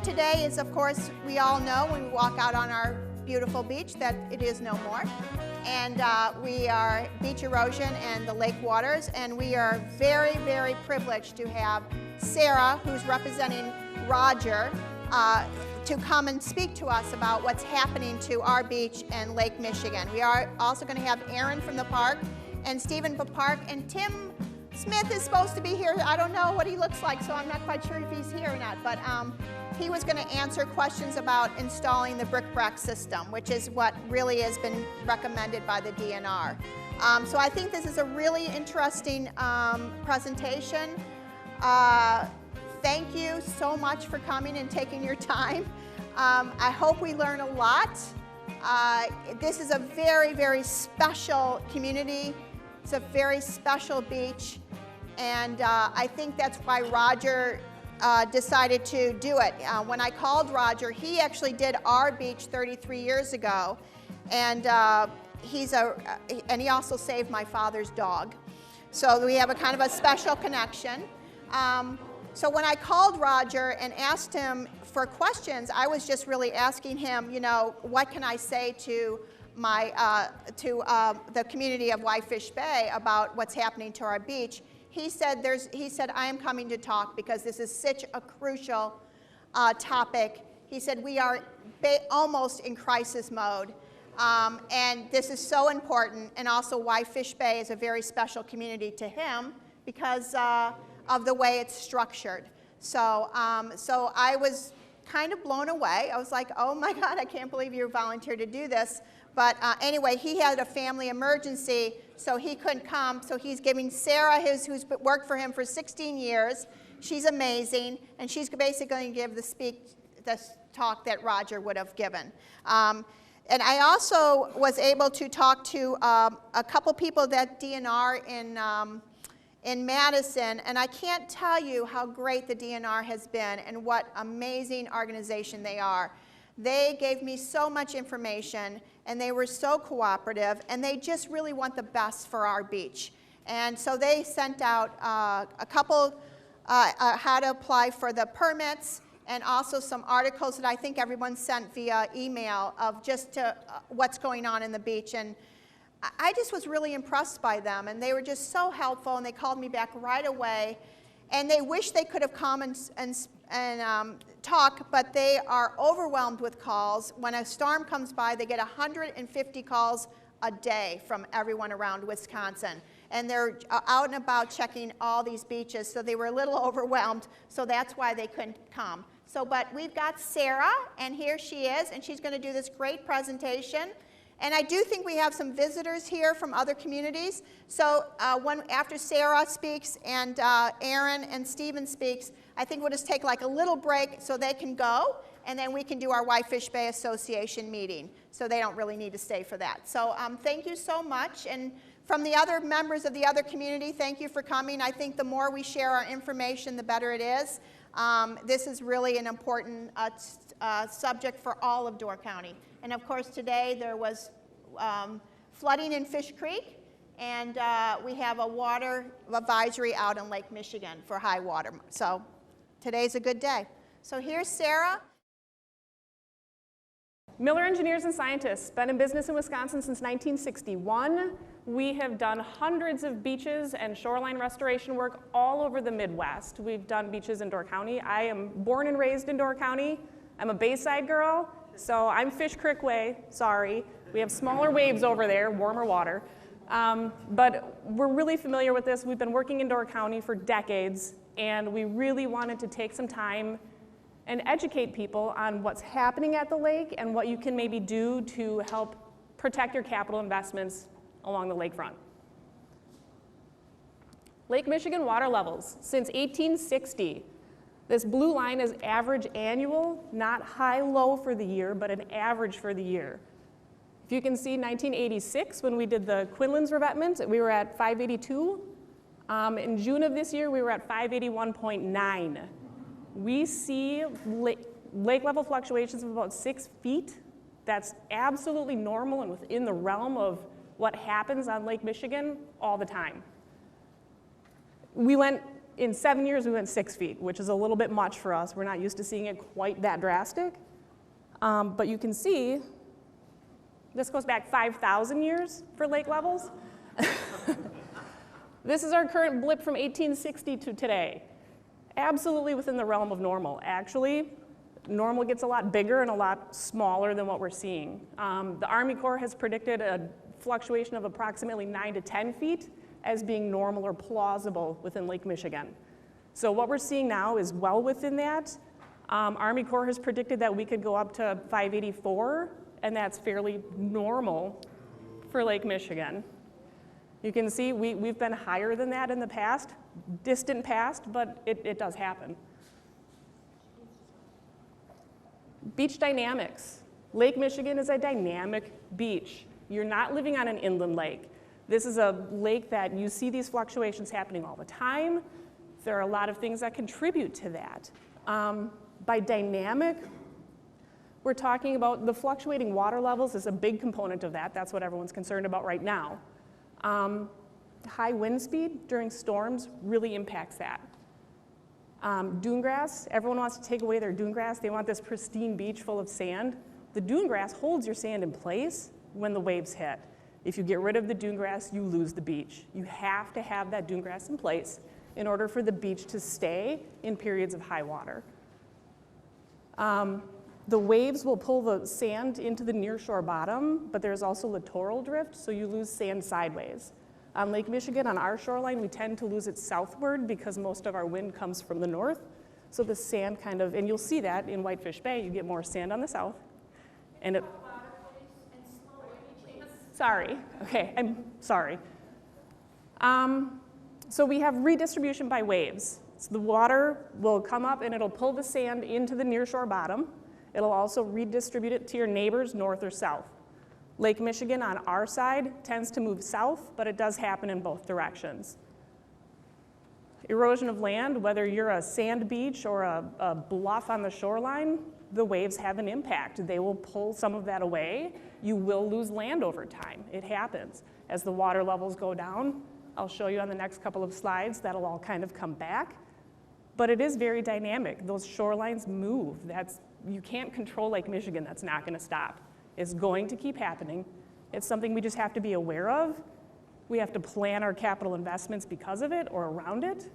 issue today is, of course, we all know when we walk out on our beautiful beach that it is no more. And we are Beach Erosion and the lake waters, and we are very, very privileged to have Sara, who's representing Roger, to come and speak to us about what's happening to our beach and Lake Michigan. We are also going to have Erin from the park and Stephen from the park, and Tim Smith is supposed to be here. I don't know what he looks like, so I'm not quite sure if he's here or not, but he was going to answer questions about installing the brick-brack system, which is what really has been recommended by the DNR. So I think this is a really interesting presentation. Thank you so much for coming and taking your time. I hope we learn a lot. This is a very, very special community. It's a very special beach, and I think that's why Roger decided to do it. When I called Roger, he actually did our beach 33 years ago, and he also saved my father's dog. So we have a kind of a special connection. So when I called Roger and asked him for questions, I was just really asking him, you know, what can I say to the community of Whitefish Bay about what's happening to our beach. He said, I am coming to talk because this is such a crucial topic. He said, we are almost in crisis mode, and this is so important, and also Whitefish Bay is a very special community to him because of the way it's structured. So I was kind of blown away. I was like, oh my God, I can't believe you volunteered to do this. But anyway, he had a family emergency, so he couldn't come. So he's giving Sara, who's worked for him for 16 years. She's amazing, and she's basically going to give the talk that Roger would have given. And I also was able to talk to a couple people that DNR in Madison, and I can't tell you how great the DNR has been and what amazing organization they are. They gave me so much information, and they were so cooperative, and they just really want the best for our beach. And so they sent out a couple how to apply for the permits, and also some articles that I think everyone sent via email of just what's going on in the beach. And I just was really impressed by them, and they were just so helpful, and they called me back right away. And they wish they could have come and talk, but they are overwhelmed with calls. When a storm comes by, they get 150 calls a day from everyone around Wisconsin. And they're out and about checking all these beaches, so they were a little overwhelmed, so that's why they couldn't come. But we've got Sara, and here she is, and she's going to do this great presentation. And I do think we have some visitors here from other communities. So after Sara speaks and Erin and Stephen speaks, I think we'll just take like a little break so they can go, and then we can do our Whitefish Bay Association meeting. So they don't really need to stay for that. So thank you so much. And from the other members of the other community, thank you for coming. I think the more we share our information, the better it is. This is really an important subject for all of Door County. And of course, today there was flooding in Fish Creek, and we have a water advisory out in Lake Michigan for high water. So today's a good day. So here's Sara. Miller Engineers and Scientists, been in business in Wisconsin since 1961. We have done hundreds of beaches and shoreline restoration work all over the Midwest. We've done beaches in Door County. I am born and raised in Door County. I'm a Bayside girl. So I'm Fish Creek Way, sorry. We have smaller waves over there, warmer water. But we're really familiar with this. We've been working in Door County for decades, and we really wanted to take some time and educate people on what's happening at the lake and what you can maybe do to help protect your capital investments along the lakefront. Lake Michigan water levels since 1860. This blue line is average annual, not high-low for the year, but an average for the year. If you can see 1986, when we did the Quinlan's revetment, we were at 582. In June of this year, we were at 581.9. We see lake level fluctuations of about 6 feet. That's absolutely normal and within the realm of what happens on Lake Michigan all the time. We went In 7 years, we went 6 feet, which is a little bit much for us. We're not used to seeing it quite that drastic. But you can see, this goes back 5,000 years for lake levels. This is our current blip from 1860 to today. Absolutely within the realm of normal. Actually, normal gets a lot bigger and a lot smaller than what we're seeing. The Army Corps has predicted a fluctuation of approximately 9 to 10 feet as being normal or plausible within Lake Michigan. So what we're seeing now is well within that. Army Corps has predicted that we could go up to 584, and that's fairly normal for Lake Michigan. You can see we've been higher than that in the past, distant past, but it does happen. Beach dynamics. Lake Michigan is a dynamic beach. You're not living on an inland lake. This is a lake that you see these fluctuations happening all the time. There are a lot of things that contribute to that. By dynamic, we're talking about the fluctuating water levels is a big component of that. That's what everyone's concerned about right now. High wind speed during storms really impacts that. Dune grass, everyone wants to take away their dune grass. They want this pristine beach full of sand. The dune grass holds your sand in place when the waves hit. If you get rid of the dune grass, you lose the beach. You have to have that dune grass in place in order for the beach to stay in periods of high water. The waves will pull the sand into the nearshore bottom, but there's also littoral drift, so you lose sand sideways. On Lake Michigan, on our shoreline, we tend to lose it southward because most of our wind comes from the north. So the sand kind of, and you'll see that in Whitefish Bay, you get more sand on the south. And it, sorry, okay, I'm sorry. So we have redistribution by waves. So the water will come up and it'll pull the sand into the nearshore bottom. It'll also redistribute it to your neighbors north or south. Lake Michigan on our side tends to move south, but it does happen in both directions. Erosion of land, whether you're a sand beach or a bluff on the shoreline, the waves have an impact. They will pull some of that away. You will lose land over time. It happens. As the water levels go down, I'll show you on the next couple of slides, that'll all kind of come back. But it is very dynamic. Those shorelines move. You can't control Lake Michigan. That's not going to stop. It's going to keep happening. It's something we just have to be aware of. We have to plan our capital investments because of it or around it,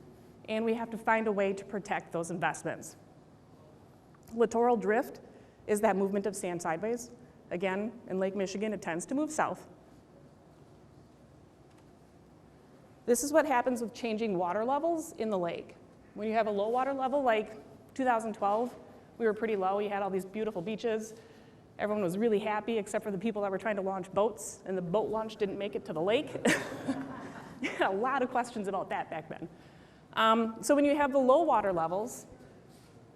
and we have to find a way to protect those investments. Littoral drift is that movement of sand sideways. Again, in Lake Michigan, it tends to move south. This is what happens with changing water levels in the lake. When you have a low water level like 2012, we were pretty low. You had all these beautiful beaches. Everyone was really happy except for the people that were trying to launch boats, and the boat launch didn't make it to the lake. A lot of questions about that back then. So when you have the low water levels,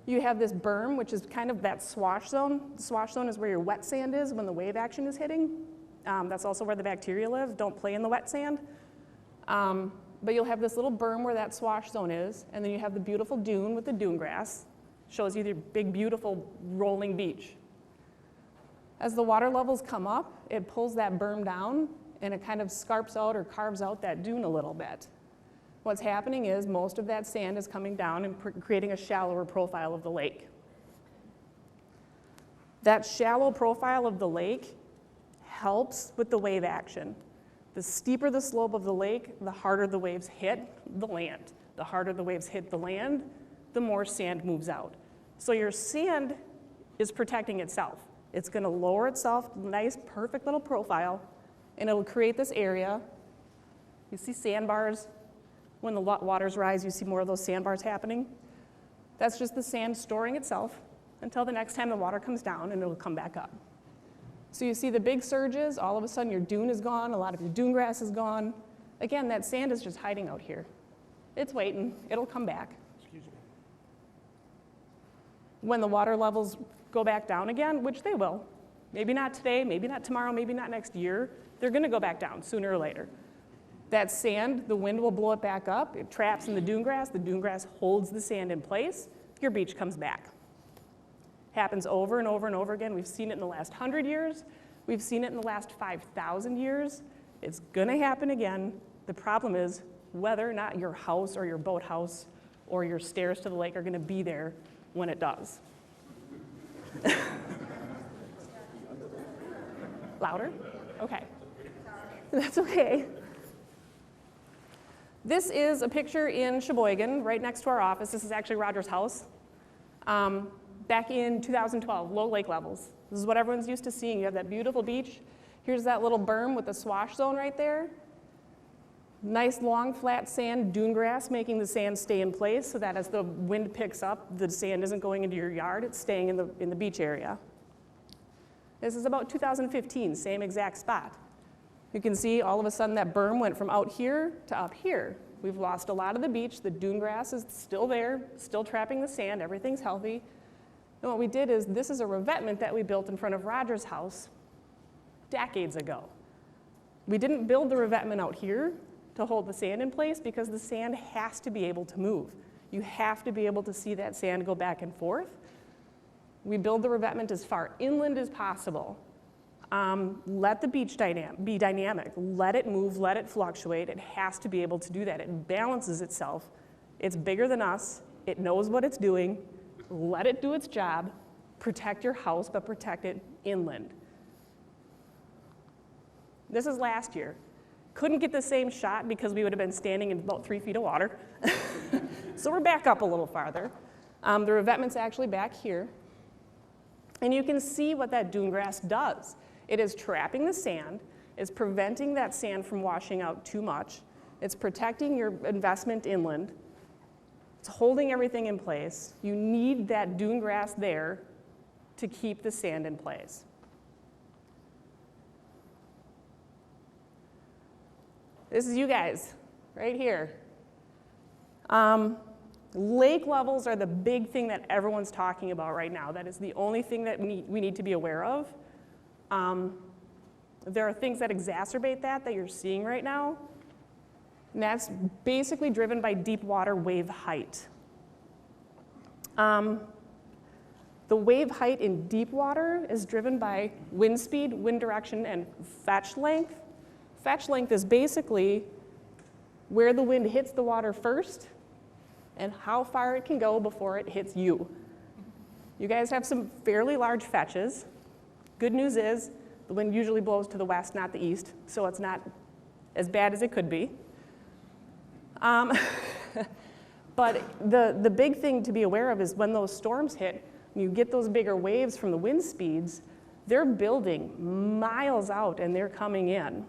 you have this berm, which is kind of that swash zone. The swash zone is where your wet sand is when the wave action is hitting. That's also where the bacteria live. Don't play in the wet sand. But you'll have this little berm where that swash zone is, and then you have the beautiful dune with the dune grass. Shows you the big, beautiful rolling beach. As the water levels come up, it pulls that berm down, and it kind of scarps out or carves out that dune a little bit. What's happening is most of that sand is coming down and creating a shallower profile of the lake. That shallow profile of the lake helps with the wave action. The steeper the slope of the lake, the harder the waves hit the land. The harder the waves hit the land, the more sand moves out. So your sand is protecting itself. It's going to lower itself, nice, perfect little profile, and it'll create this area. You see sandbars. When the waters rise, you see more of those sandbars happening. That's just the sand storing itself until the next time the water comes down, and it'll come back up. So you see the big surges, all of a sudden your dune is gone, a lot of your dune grass is gone. Again, that sand is just hiding out here. It's waiting, it'll come back. Excuse me. When the water levels go back down again, which they will, maybe not today, maybe not tomorrow, maybe not next year, they're gonna go back down sooner or later. That sand, the wind will blow it back up, it traps in the dune grass holds the sand in place, your beach comes back. Happens over and over and over again. We've seen it in the last 100 years. We've seen it in the last 5,000 years. It's gonna happen again. The problem is whether or not your house or your boathouse or your stairs to the lake are going to be there when it does. Louder? Okay. That's okay. This is a picture in Sheboygan, right next to our office. This is actually Roger's house. Back in 2012, low lake levels. This is what everyone's used to seeing. You have that beautiful beach. Here's that little berm with the swash zone right there. Nice long flat sand dune grass, making the sand stay in place so that as the wind picks up, the sand isn't going into your yard, it's staying in the beach area. This is about 2015, same exact spot. You can see all of a sudden that berm went from out here to up here. We've lost a lot of the beach. The dune grass is still there, still trapping the sand. Everything's healthy. And what we did is, this is a revetment that we built in front of Roger's house decades ago. We didn't build the revetment out here to hold the sand in place because the sand has to be able to move. You have to be able to see that sand go back and forth. We build the revetment as far inland as possible. Let the beach be dynamic. Let it move, let it fluctuate. It has to be able to do that. It balances itself. It's bigger than us. It knows what it's doing. Let it do its job. Protect your house, but protect it inland. This is last year. Couldn't get the same shot because we would have been standing in about 3 feet of water. So we're back up a little farther. The revetment's actually back here. And you can see what that dune grass does. It is trapping the sand. It's preventing that sand from washing out too much. It's protecting your investment inland. It's holding everything in place. You need that dune grass there to keep the sand in place. This is you guys, right here. Lake levels are the big thing that everyone's talking about right now. That is the only thing that we need to be aware of. There are things that exacerbate that you're seeing right now. And that's basically driven by deep water wave height. The wave height in deep water is driven by wind speed, wind direction, and fetch length. Fetch length is basically where the wind hits the water first and how far it can go before it hits you. You guys have some fairly large fetches. Good news is the wind usually blows to the west, not the east, so it's not as bad as it could be. But the big thing to be aware of is when those storms hit, when you get those bigger waves from the wind speeds, they're building miles out and they're coming in.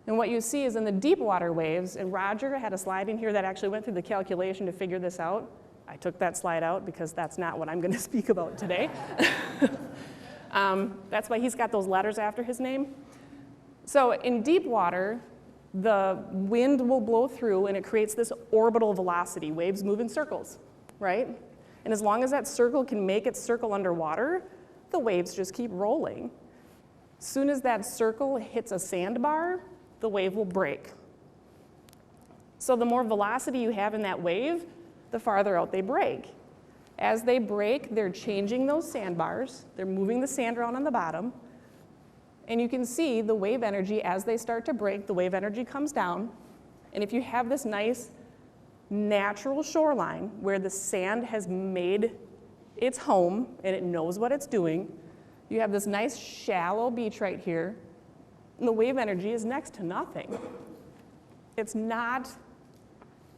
And what you see is in the deep water waves, and Roger had a slide in here that actually went through the calculation to figure this out. I took that slide out because that's not what I'm going to speak about today. That's why he's got those letters after his name. So in deep water, the wind will blow through and it creates this orbital velocity. Waves move in circles, right? And as long as that circle can make its circle underwater, the waves just keep rolling. As soon as that circle hits a sandbar, the wave will break. So the more velocity you have in that wave, the farther out they break. As they break, they're changing those sandbars. They're moving the sand around on the bottom. And you can see the wave energy, as they start to break, the wave energy comes down. And if you have this nice natural shoreline where the sand has made its home and it knows what it's doing, you have this nice shallow beach right here, and the wave energy is next to nothing. It's not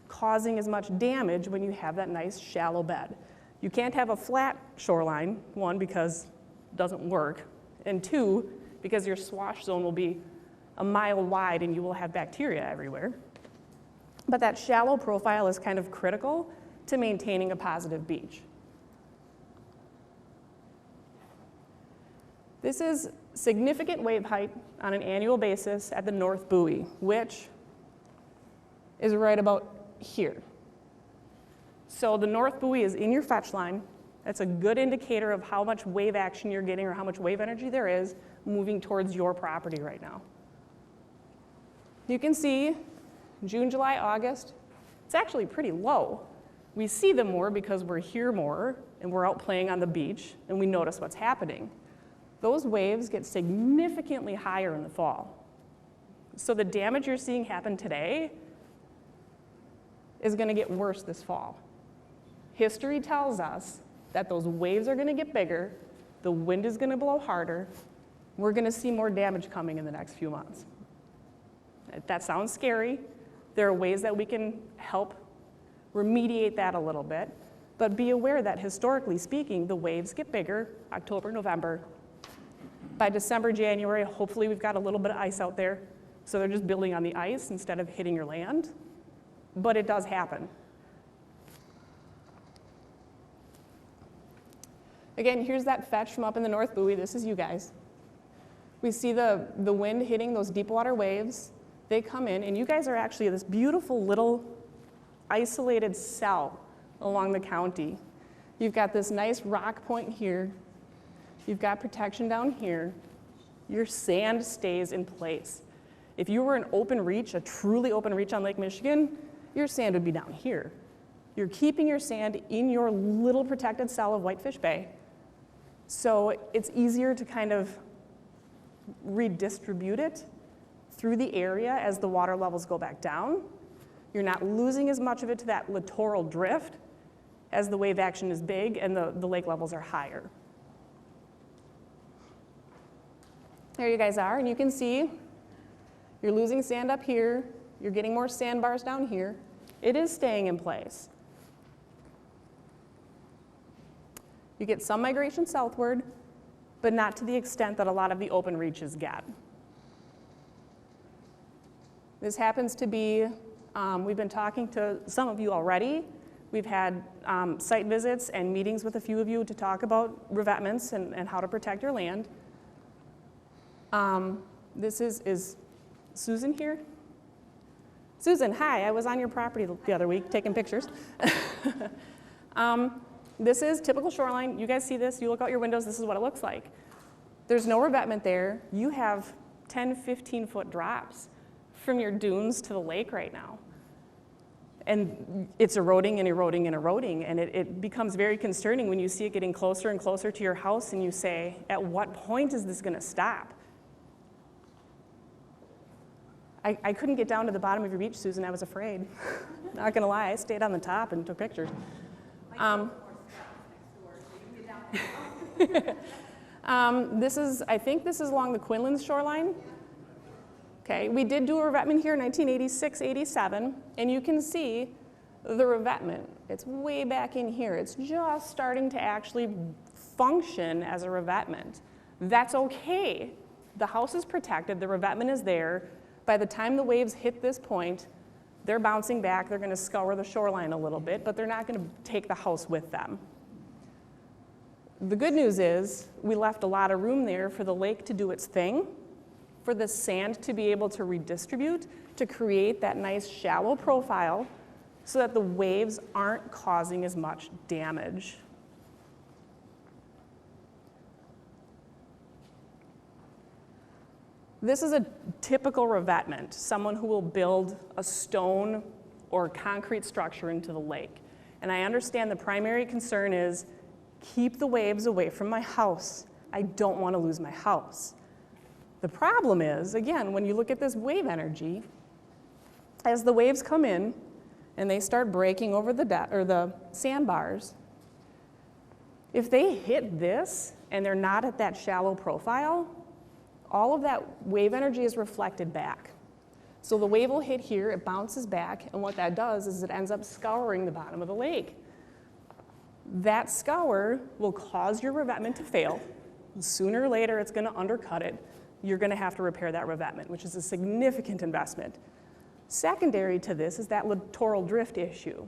causing as much damage when you have that nice shallow bed. You can't have a flat shoreline, one, because it doesn't work, and two, because your swash zone will be a mile wide and you will have bacteria everywhere. But that shallow profile is kind of critical to maintaining a positive beach. This is significant wave height on an annual basis at the North Buoy, which is right about here. So the North Buoy is in your fetch line. That's a good indicator of how much wave action you're getting or how much wave energy there is moving towards your property right now. You can see June, July, August, it's actually pretty low. We see them more because we're here more and we're out playing on the beach and we notice what's happening. Those waves get significantly higher in the fall. So the damage you're seeing happen today is going to get worse this fall. History tells us that those waves are going to get bigger, the wind is going to blow harder, we're going to see more damage coming in the next few months. That sounds scary. There are ways that we can help remediate that a little bit, but be aware that historically speaking, the waves get bigger October, November. By December, January, hopefully we've got a little bit of ice out there, so they're just building on the ice instead of hitting your land, but it does happen. Again, here's that fetch from up in the North Buoy. This is you guys. We see the wind hitting those deep water waves. They come in, and you guys are actually this beautiful little isolated cell along the county. You've got this nice rock point here. You've got protection down here. Your sand stays in place. If you were an open reach, a truly open reach on Lake Michigan, your sand would be down here. You're keeping your sand in your little protected cell of Whitefish Bay. So it's easier to kind of redistribute it through the area as the water levels go back down. You're not losing as much of it to that littoral drift as the wave action is big and the lake levels are higher. There you guys are, and you can see you're losing sand up here, you're getting more sandbars down here. It is staying in place. You get some migration southward, but not to the extent that a lot of the open reaches get. This happens to be, we've been talking to some of you already. We've had site visits and meetings with a few of you to talk about revetments and how to protect your land. This is Susan here? Susan, hi, I was on your property the other week taking pictures. This is typical shoreline. You guys see this, you look out your windows, this is what it looks like. There's no revetment there. You have 10, 15-foot drops from your dunes to the lake right now. And it's eroding and eroding and eroding, and it becomes very concerning when you see it getting closer and closer to your house and you say, at what point is this gonna stop? I couldn't get down to the bottom of your beach, Susan, I was afraid. Not gonna lie, I stayed on the top and took pictures. I think this is along the Quinlan's shoreline. Okay, we did do a revetment here in 1986, 87, and you can see the revetment. It's way back in here. It's just starting to actually function as a revetment. That's okay. The house is protected, the revetment is there. By the time the waves hit this point, they're bouncing back, they're gonna scour the shoreline a little bit, but they're not gonna take the house with them. The good news is we left a lot of room there for the lake to do its thing, for the sand to be able to redistribute, to create that nice shallow profile so that the waves aren't causing as much damage. This is a typical revetment, someone who will build a stone or concrete structure into the lake. And I understand the primary concern is keep the waves away from my house. I don't want to lose my house. The problem is, again, when you look at this wave energy, as the waves come in and they start breaking over the sandbars, if they hit this and they're not at that shallow profile, all of that wave energy is reflected back. So the wave will hit here, it bounces back, and what that does is it ends up scouring the bottom of the lake. That scour will cause your revetment to fail. Sooner or later, it's gonna undercut it. You're gonna have to repair that revetment, which is a significant investment. Secondary to this is that littoral drift issue.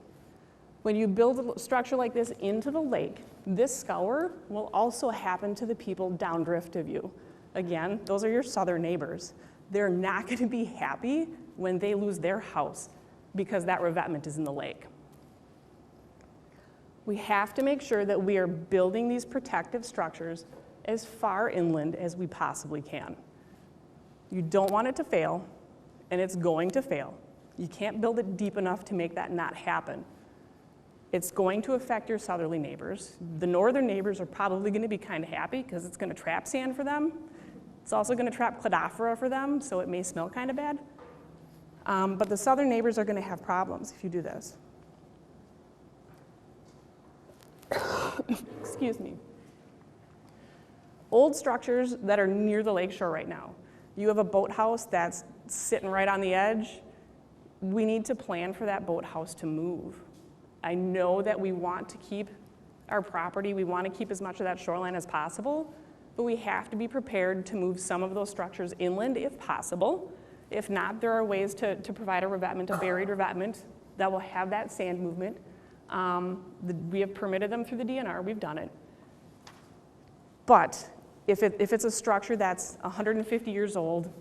When you build a structure like this into the lake, this scour will also happen to the people downdrift of you. Again, those are your southern neighbors. They're not gonna be happy when they lose their house because that revetment is in the lake. We have to make sure that we are building these protective structures as far inland as we possibly can. You don't want it to fail, and it's going to fail. You can't build it deep enough to make that not happen. It's going to affect your southerly neighbors. The northern neighbors are probably gonna be kind of happy because it's gonna trap sand for them. It's also going to trap cladophora for them, so it may smell kind of bad. But the southern neighbors are going to have problems if you do this. Excuse me. Old structures that are near the lakeshore right now. You have a boathouse that's sitting right on the edge. We need to plan for that boathouse to move. I know that we want to keep our property, we want to keep as much of that shoreline as possible, but we have to be prepared to move some of those structures inland if possible. If not, there are ways to provide a revetment, a buried revetment, that will have that sand movement. We have permitted them through the DNR, we've done it. But if it's a structure that's 150 years old,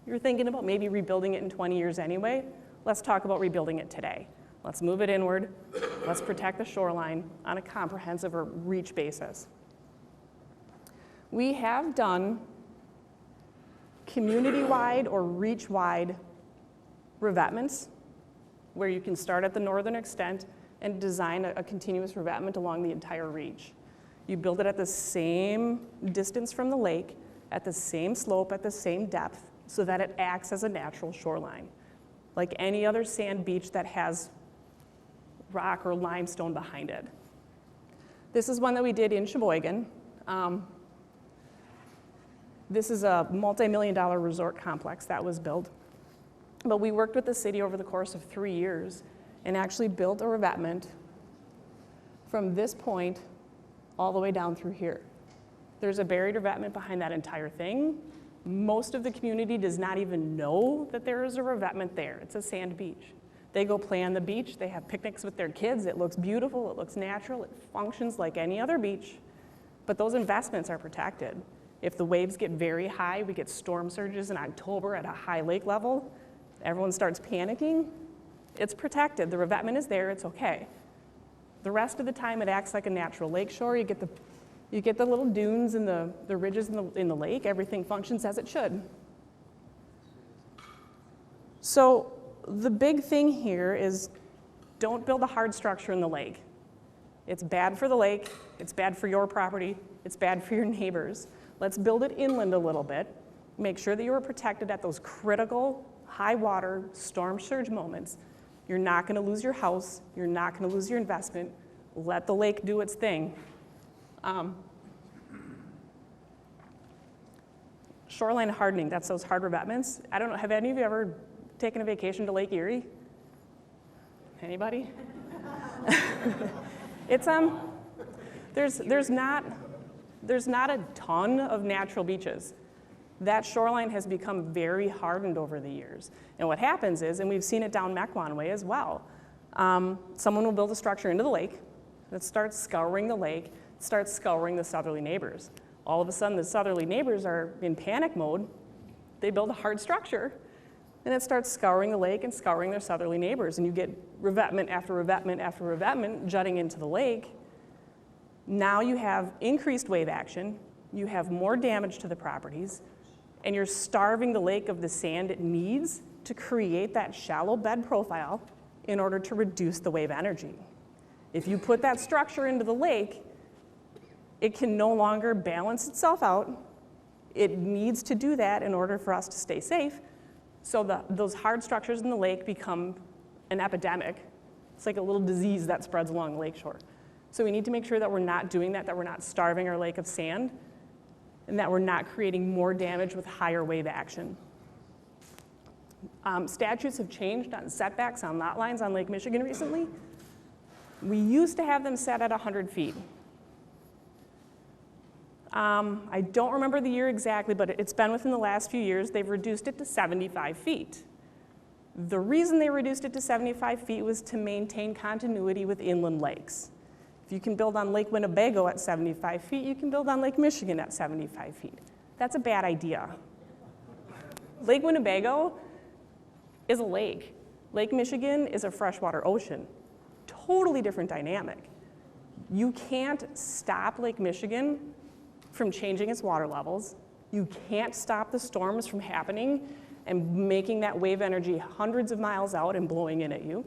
you're thinking about maybe rebuilding it in 20 years anyway, let's talk about rebuilding it today. Let's move it inward, let's protect the shoreline on a comprehensive or reach basis. We have done community-wide or reach-wide revetments where you can start at the northern extent and design a continuous revetment along the entire reach. You build it at the same distance from the lake, at the same slope, at the same depth, so that it acts as a natural shoreline, like any other sand beach that has rock or limestone behind it. This is one that we did in Sheboygan. This is a multi-million-dollar resort complex that was built. But we worked with the city over the course of 3 years and actually built a revetment from this point all the way down through here. There's a buried revetment behind that entire thing. Most of the community does not even know that there is a revetment there. It's a sand beach. They go play on the beach, they have picnics with their kids, it looks beautiful, it looks natural, it functions like any other beach, but those investments are protected. If the waves get very high, we get storm surges in October at a high lake level, everyone starts panicking, it's protected, the revetment is there, it's okay. The rest of the time it acts like a natural lakeshore, you get the little dunes and the ridges in the lake, everything functions as it should. So the big thing here is don't build a hard structure in the lake. It's bad for the lake, it's bad for your property, it's bad for your neighbors. Let's build it inland a little bit. Make sure that you are protected at those critical high water storm surge moments. You're not going to lose your house, you're not going to lose your investment. Let the lake do its thing. Shoreline hardening, that's those hard revetments. I don't know, have any of you ever taken a vacation to Lake Erie? Anybody? It's there's not a ton of natural beaches. That shoreline has become very hardened over the years. And what happens is, and we've seen it down Mequon Way as well, someone will build a structure into the lake that starts scouring the lake, starts scouring the southerly neighbors. All of a sudden, the southerly neighbors are in panic mode. They build a hard structure, and it starts scouring the lake and scouring their southerly neighbors, and you get revetment after revetment after revetment jutting into the lake. Now you have increased wave action, you have more damage to the properties, and you're starving the lake of the sand it needs to create that shallow bed profile in order to reduce the wave energy. If you put that structure into the lake, it can no longer balance itself out. It needs to do that in order for us to stay safe. So those hard structures in the lake become an epidemic. It's like a little disease that spreads along the lakeshore. So we need to make sure that we're not doing that we're not starving our lake of sand, and that we're not creating more damage with higher wave action. Statutes have changed on setbacks on lot lines on Lake Michigan recently. We used to have them set at 100 feet. I don't remember the year exactly, but it's been within the last few years. They've reduced it to 75 feet. The reason they reduced it to 75 feet was to maintain continuity with inland lakes. If you can build on Lake Winnebago at 75 feet, you can build on Lake Michigan at 75 feet. That's a bad idea. Lake Winnebago is a lake. Lake Michigan is a freshwater ocean. Totally different dynamic. You can't stop Lake Michigan from changing its water levels. You can't stop the storms from happening and making that wave energy hundreds of miles out and blowing in at you.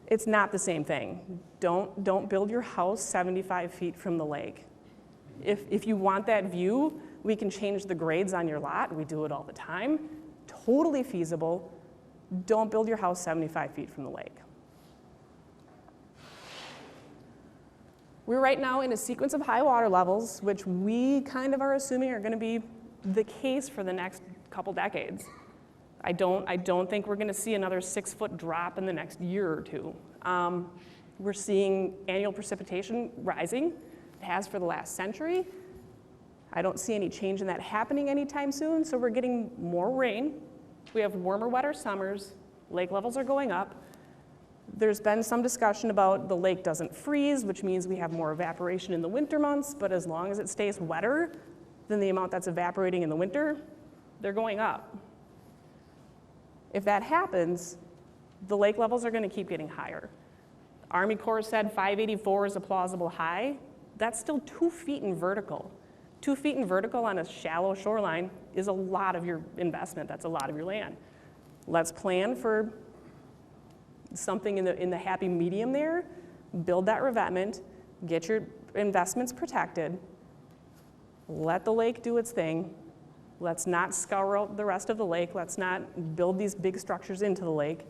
It's not the same thing. Don't build your house 75 feet from the lake. If you want that view, We can change the grades on your lot. We do it all the time. Totally feasible. Don't build your house 75 feet from the lake. We're right now in a sequence of high water levels, which we kind of are assuming are going to be the case for the next couple decades. I don't think we're going to see another 6-foot drop in the next year or two. We're seeing annual precipitation rising. It has for the last century. I don't see any change in that happening anytime soon, so we're getting more rain. We have warmer, wetter summers. Lake levels are going up. There's been some discussion about the lake doesn't freeze, which means we have more evaporation in the winter months, but as long as it stays wetter than the amount that's evaporating in the winter, they're going up. If that happens, the lake levels are going to keep getting higher. Army Corps said 584 is a plausible high. That's still 2 feet in vertical. 2 feet in vertical on a shallow shoreline is a lot of your investment. That's a lot of your land. Let's plan for something in the happy medium there, build that revetment, get your investments protected, let the lake do its thing. Let's not scour out the rest of the lake. Let's not build these big structures into the lake.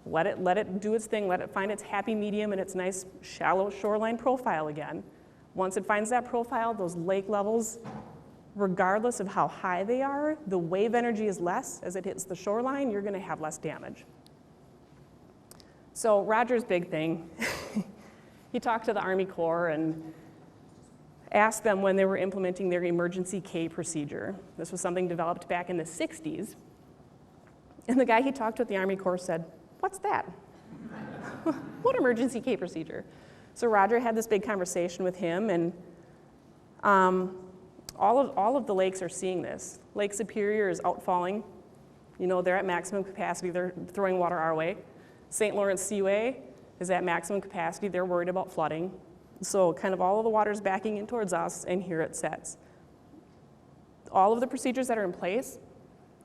Let it do its thing. Let it find its happy medium and its nice shallow shoreline profile again. Once it finds that profile, those lake levels, regardless of how high they are, the wave energy is less. As it hits the shoreline, you're going to have less damage. So Roger's big thing, he talked to the Army Corps and asked them when they were implementing their emergency K procedure. This was something developed back in the 60s. And the guy he talked to at the Army Corps said, "What's that?" What emergency K procedure? So Roger had this big conversation with him, and all of the lakes are seeing this. Lake Superior is outfalling. You know, they're at maximum capacity. They're throwing water our way. St. Lawrence Seaway is at maximum capacity. They're worried about flooding. So kind of all of the water is backing in towards us, and here it sets. All of the procedures that are in place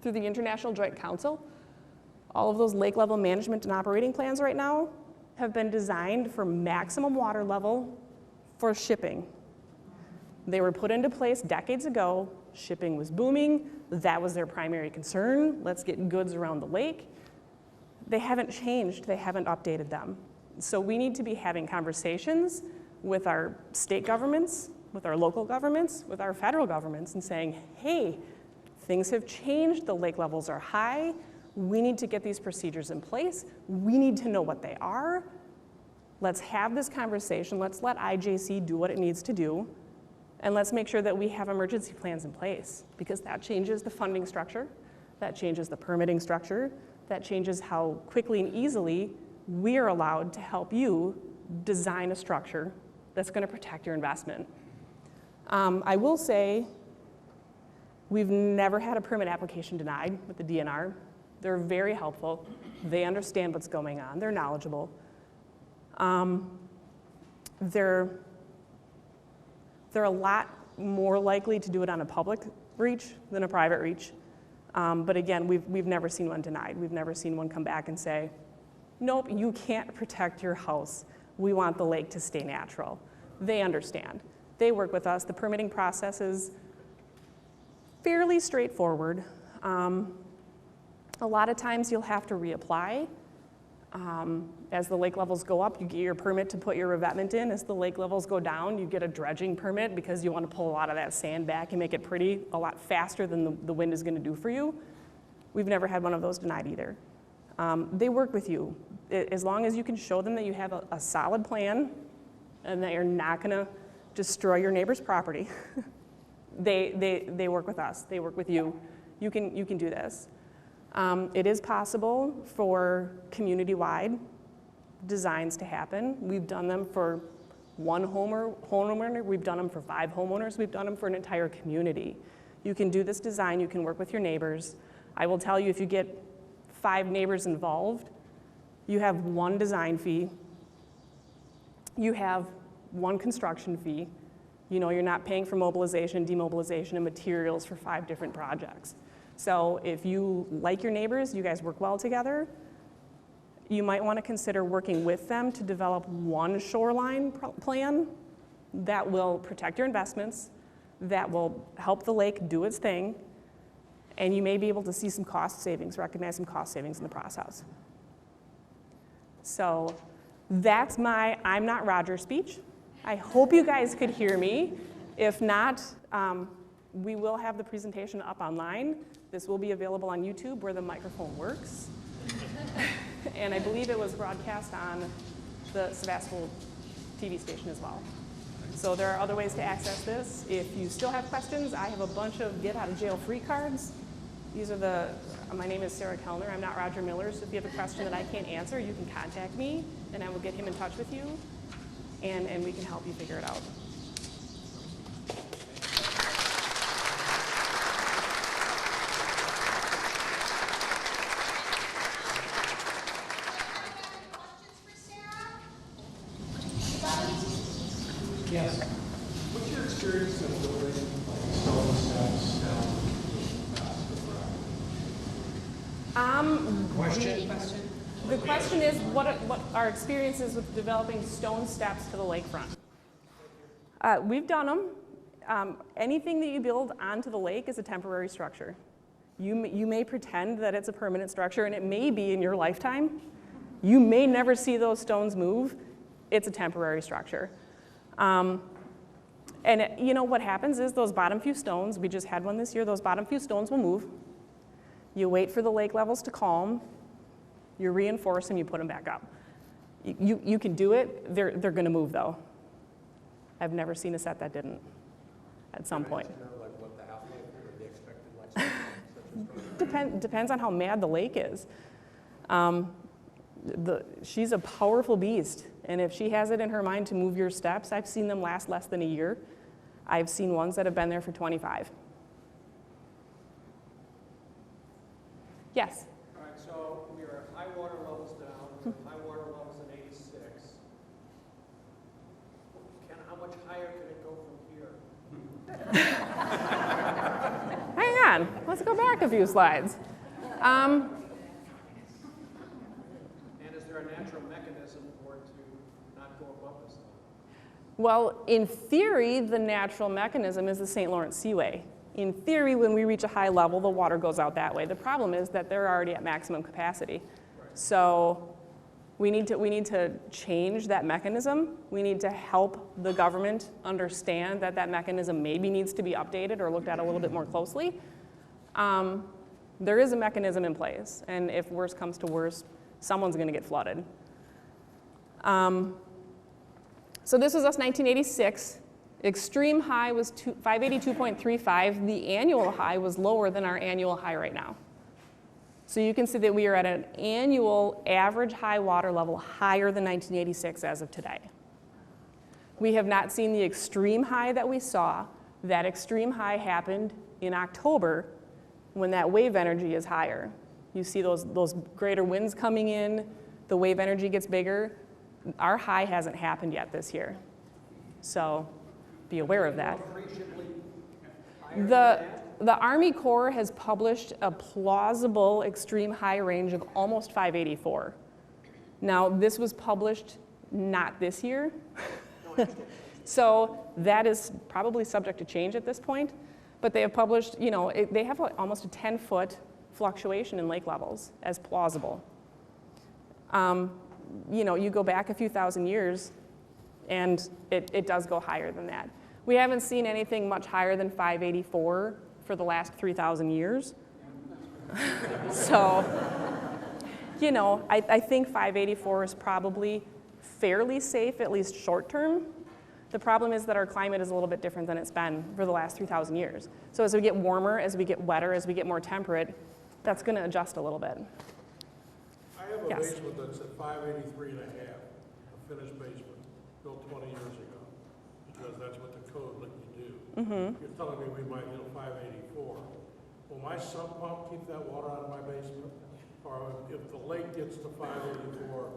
through the International Joint Council, all of those lake level management and operating plans right now have been designed for maximum water level for shipping. They were put into place decades ago. Shipping was booming. That was their primary concern. Let's get goods around the lake. They haven't changed. They haven't updated them. So we need to be having conversations with our state governments, with our local governments, with our federal governments, and saying, hey, things have changed. The lake levels are high. We need to get these procedures in place. We need to know what they are. Let's have this conversation. Let's let IJC do what it needs to do. And let's make sure that we have emergency plans in place, because that changes the funding structure, that changes the permitting structure, that changes how quickly and easily we are allowed to help you design a structure that's going to protect your investment. I will say we've never had a permit application denied with the DNR. They're very helpful. They understand what's going on. They're knowledgeable. They're a lot more likely to do it on a public reach than a private reach. But again, we've never seen one denied. We've never seen one come back and say, nope, you can't protect your house. We want the lake to stay natural. They understand. They work with us. The permitting process is fairly straightforward. A lot of times you'll have to reapply. As the lake levels go up, you get your permit to put your revetment in. As the lake levels go down, you get a dredging permit because you want to pull a lot of that sand back and make it pretty a lot faster than the wind is going to do for you. We've never had one of those denied either. They work with you. As long as you can show them that you have a solid plan and that you're not going to destroy your neighbor's property, they work with us. They work with you. You can do this. It is possible for community-wide designs to happen. We've done them for one homeowner. We've done them for 5 homeowners. We've done them for an entire community. You can do this design. You can work with your neighbors. I will tell you, if you get 5 neighbors involved, you have 1 design fee. You have 1 construction fee. You know, you're not paying for mobilization, demobilization, and materials for 5 different projects. So if you like your neighbors, you guys work well together, you might want to consider working with them to develop one shoreline plan that will protect your investments, that will help the lake do its thing, and you may be able to see some cost savings, recognize some cost savings in the process. So that's my I'm Not Roger speech. I hope you guys could hear me. If not, we will have the presentation up online. This will be available on YouTube where the microphone works. And I believe it was broadcast on the Sebastopol TV station as well. So there are other ways to access this. If you still have questions, I have a bunch of get out of jail free cards. These are my name is Sara Kellner. I'm not Roger Miller. So if you have a question that I can't answer, you can contact me and I will get him in touch with you and we can help you figure it out. Yes. What's your experience of building stone steps down Question? The question is what our experiences with developing stone steps to the lakefront. We've done them. Anything that you build onto the lake is a temporary structure. You may pretend that it's a permanent structure, and it may be in your lifetime. You may never see those stones move. It's a temporary structure. You know what happens is those bottom few stones, we just had one this year, those bottom few stones will move. You wait for the lake levels to calm, you reinforce them, you put them back up. You can do it, they're gonna move though. I've never seen a set that didn't at some point. Depends on how mad the lake is. She's a powerful beast, and if she has it in her mind to move your steps, I've seen them last less than a year. I've seen ones that have been there for 25. Yes? All right, so we are at high water levels down, we're at high water levels in 86. How much higher can it go from here? Hang on, let's go back a few slides. And is there a natural mechanism for it to not go above this level? Well, in theory, the natural mechanism is the St. Lawrence Seaway. In theory, when we reach a high level, the water goes out that way. The problem is that they're already at maximum capacity. Right. So we need to change that mechanism. We need to help the government understand that that mechanism maybe needs to be updated or looked at a little bit more closely. There is a mechanism in place, and if worse comes to worse, someone's going to get flooded. So this was us 1986. Extreme high was 582.35. The annual high was lower than our annual high right now. So you can see that we are at an annual average high water level higher than 1986 as of today. We have not seen the extreme high that we saw. That extreme high happened in October when that wave energy is higher. You see those greater winds coming in, the wave energy gets bigger. Our high hasn't happened yet this year. So be aware of that. The Army Corps has published a plausible extreme high range of almost 584. Now, this was published not this year. So that is probably subject to change at this point. But they have published, they have almost a 10-foot fluctuation in lake levels as plausible. You go back a few thousand years, and it does go higher than that. We haven't seen anything much higher than 584 for the last 3,000 years. So, I think 584 is probably fairly safe, at least short term. The problem is that our climate is a little bit different than it's been for the last 3,000 years. So as we get warmer, as we get wetter, as we get more temperate, that's going to adjust a little bit. I have a Yes. basement that's at 583 and a half, a finished basement, built 20 years ago, because that's what the code let you do. You're telling me we might hit 584. Will my sump pump keep that water out of my basement? Or if the lake gets to 584,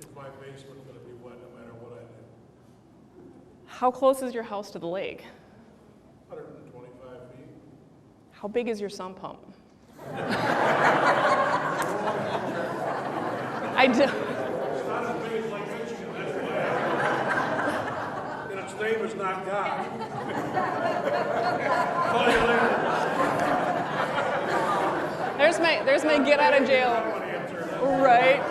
is my basement going to be wet no matter what I do? How close is your house to the lake? 125 feet. How big is your sump pump? I do. It's not as big as Lake Michigan, that's why. And its name is is not God. Call you later. There's my get out of jail. Right.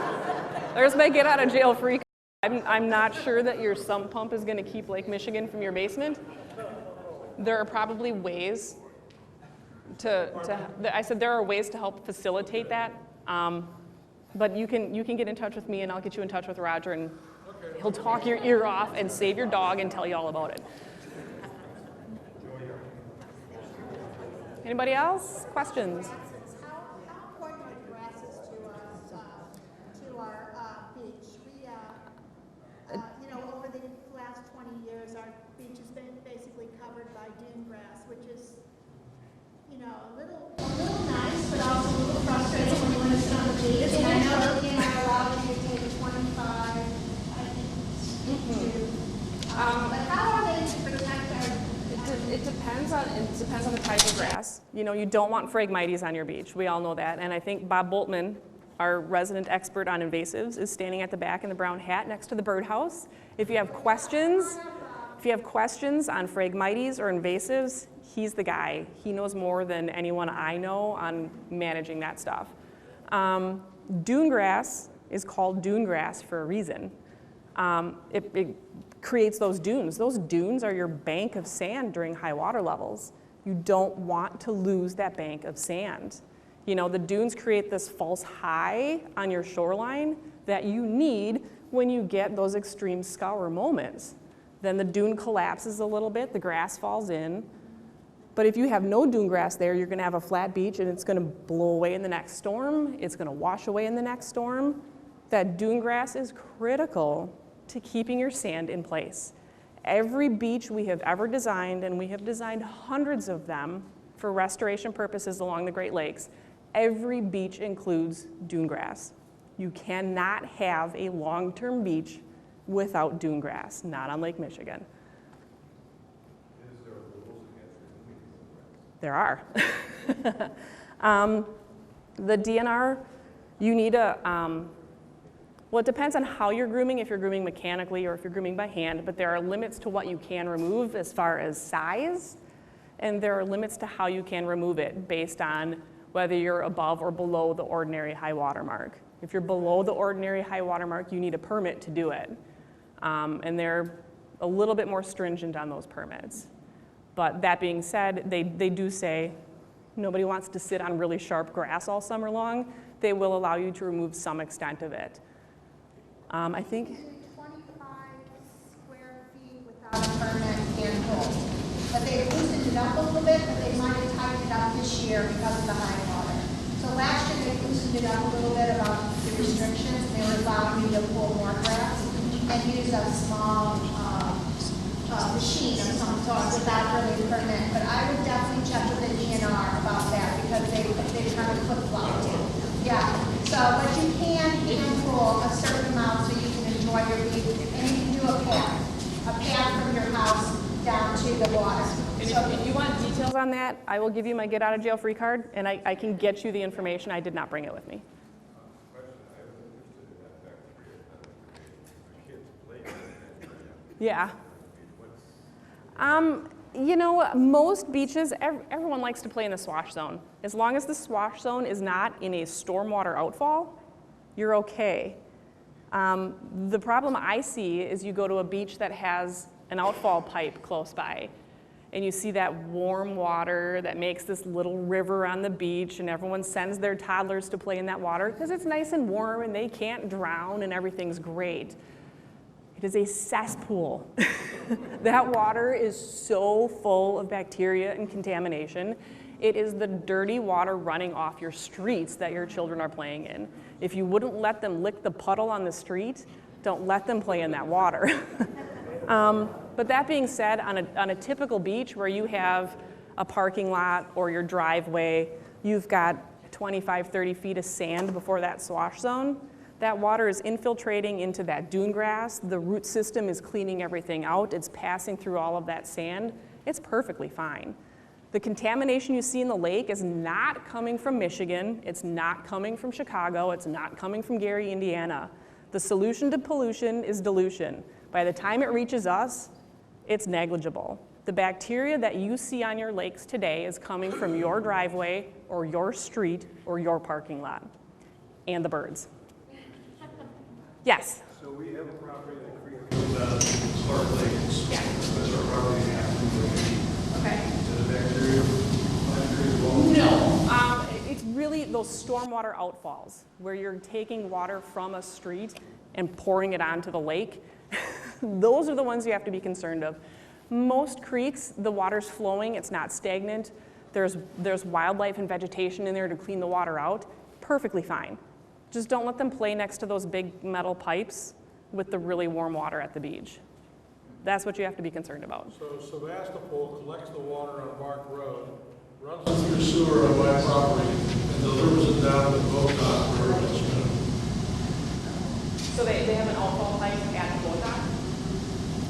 There's my get out of jail free. I'm not sure that your sump pump is going to keep Lake Michigan from your basement. There are probably ways I said there are ways to help facilitate that. But you can get in touch with me, and I'll get you in touch with Roger, and he'll talk your ear off and save your dog and tell you all about it. Anybody else? Questions? How important are the grasses to our beach? We, over the last 20 years, our beach has been basically covered by dune grass, which is, a little nice, but also a little frustrating when you want to sit on the beach. And I know that we are allowed to take 25, I think, but how are they to protect our? It depends on the type of grass. You don't want Phragmites on your beach. We all know that. And I think Bob Boltman, our resident expert on invasives, is standing at the back in the brown hat next to the birdhouse. If you have questions on Phragmites or invasives, he's the guy. He knows more than anyone I know on managing that stuff. Dune grass is called dune grass for a reason. It creates those dunes. Those dunes are your bank of sand during high water levels. You don't want to lose that bank of sand. The dunes create this false high on your shoreline that you need when you get those extreme scour moments. Then the dune collapses a little bit, the grass falls in. But if you have no dune grass there, you're going to have a flat beach, and it's going to blow away in the next storm. It's going to wash away in the next storm. That dune grass is critical to keeping your sand in place. Every beach we have ever designed, and we have designed hundreds of them for restoration purposes along the Great Lakes, every beach includes dune grass. You cannot have a long-term beach without dune grass, not on Lake Michigan. There are. The DNR, you need well, it depends on how you're grooming, if you're grooming mechanically or if you're grooming by hand, but there are limits to what you can remove as far as size, and there are limits to how you can remove it based on whether you're above or below the ordinary high water mark. If you're below the ordinary high water mark, you need a permit to do it. And they're a little bit more stringent on those permits. But that being said, they do say nobody wants to sit on really sharp grass all summer long. They will allow you to remove some extent of it. I think 25 square feet without a permit and hold. But they loosened it up a little bit, but they might have tightened it up this year because of the high water. So last year they loosened it up a little bit about the restrictions. They were allowing me to pull more grass and use a small machine of some sort without really a permit. But I would definitely check with the DNR about that because they kind of flip-flop too. Yeah. So, but you can hand pull a certain amount so you can enjoy your beach, and you can do a path from your house down to the water. And if you want details on that, I will give you my get out of jail free card, and I can get you the information. I did not bring it with me. Yeah. Most beaches, everyone likes to play in the swash zone. As long as the swash zone is not in a stormwater outfall, you're okay. The problem I see is you go to a beach that has an outfall pipe close by, and you see that warm water that makes this little river on the beach, and everyone sends their toddlers to play in that water because it's nice and warm and they can't drown and everything's great. It is a cesspool. That water is so full of bacteria and contamination. It is the dirty water running off your streets that your children are playing in. If you wouldn't let them lick the puddle on the street, don't let them play in that water. But that being said, on a typical beach where you have a parking lot or your driveway, you've got 25, 30 feet of sand before that swash zone. That water is infiltrating into that dune grass. The root system is cleaning everything out. It's passing through all of that sand. It's perfectly fine. The contamination you see in the lake is not coming from Michigan. It's not coming from Chicago. It's not coming from Gary, Indiana. The solution to pollution is dilution. By the time it reaches us, it's negligible. The bacteria that you see on your lakes today is coming from your driveway or your street or your parking lot, and the birds. Yes? So we have a property that creeks Spark Lakes. Yeah. That's our property in Acton. Okay. Is it bacteria as well? No, it's really those stormwater outfalls where you're taking water from a street and pouring it onto the lake. Those are the ones you have to be concerned of. Most creeks, the water's flowing, it's not stagnant. There's wildlife and vegetation in there to clean the water out. Perfectly fine. Just don't let them play next to those big metal pipes with the really warm water at the beach. That's what you have to be concerned about. So Sebastopol collects the water on Bark Road, runs it through sewer on my property, and delivers it down to Boat Dock where it's going. So they have an outfall pipe at the boat dock?